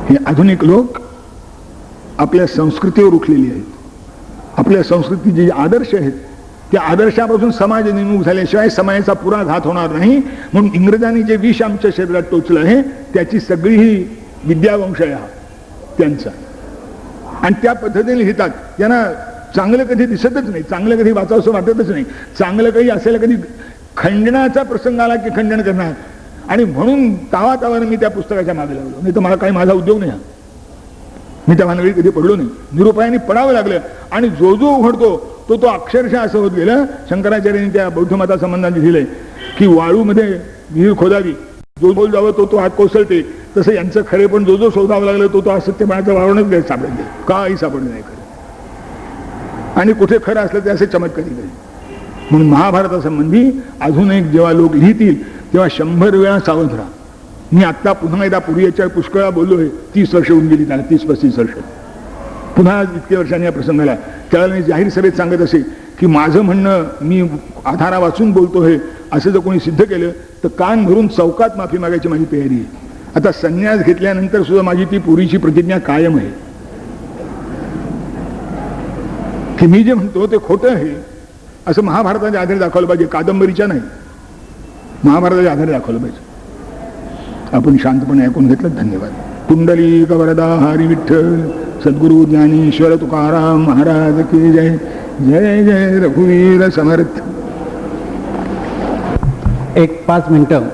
हे आधुनिक लोक आपल्या संस्कृतीवर उठलेली आहेत. आपल्या संस्कृतीचे जे आदर्श आहेत त्या आदर्शापासून समाज निर्मुख झाल्याशिवाय समाजाचा पुरा घात होणार नाही. म्हणून इंग्रजांनी जे विष आमच्या शरीरात टोचलं आहे त्याची सगळी ही विद्यावंश आहे त्यांचा, आणि त्या पद्धतीने लिहितात. त्यांना चांगलं कधी दिसतच नाही, चांगलं कधी वाचावंसं वाटतच नाही. चांगलं काही असेल कधी खंडनाचा प्रसंग आला की खंडन करणार, आणि म्हणून तावातावाने मी त्या पुस्तकाच्या मागे लागलो. नाही तर मला काही माझा उद्योग नाही, मी त्या भानगडीत कधी पडलो नाही. निरुपायाने पडावं लागलं, आणि जो जो उघडतो तो अक्षरशः असं होत गेलं. शंकराचार्यांनी त्या बौद्ध मता संबंधाने लिहिलंय की वाळूमध्ये विहीर खोदावी, जो बोल जावं तो हात कोसळते. तसं यांचं खरे पण जो शोधावं लागलं तो असत्यपणाचं वावरणच सापडले, काही सापडलं नाही खरं, आणि कुठे खरं असलं ते असे चमत्कारी नाही. म्हणून महाभारतासंबंधी अजून एक जेव्हा लोक लिहितील तेव्हा 100 वेळा सावध राहा. मी आत्ता पुन्हा एकदा पूर्वी याच्या पुष्कळा बोललोय. 30 वर्ष होऊन गेली त्याला, 30-35 वर्ष. पुन्हा इतक्या वर्षांनी या प्रसंगाला त्यावेळेला मी जाहीर सभेत सांगत असे की माझं म्हणणं मी आधारा वाचून बोलतो हे असं जर कोणी सिद्ध केलं तर कान भरून चौकात माफी मागायची माझी तयारी आहे. आता संन्यास घेतल्यानंतर सुद्धा माझी ती पूर्वीची प्रतिज्ञा कायम आहे की मी जे म्हणतो ते खोटं आहे असं महाभारताच्या आधारे दाखवलं पाहिजे, कादंबरीच्या नाही, महाभारताच्या आधारे दाखवलं पाहिजे. आपण शांतपणे ऐकून घेतलं. धन्यवाद. कुंडली कवरदा हरी विठ्ठल सद्गुरु ज्ञानेश्वर तुकाराम महाराज की जय. जय जय रघुवीर समर्थ. एक 5 मिनिटं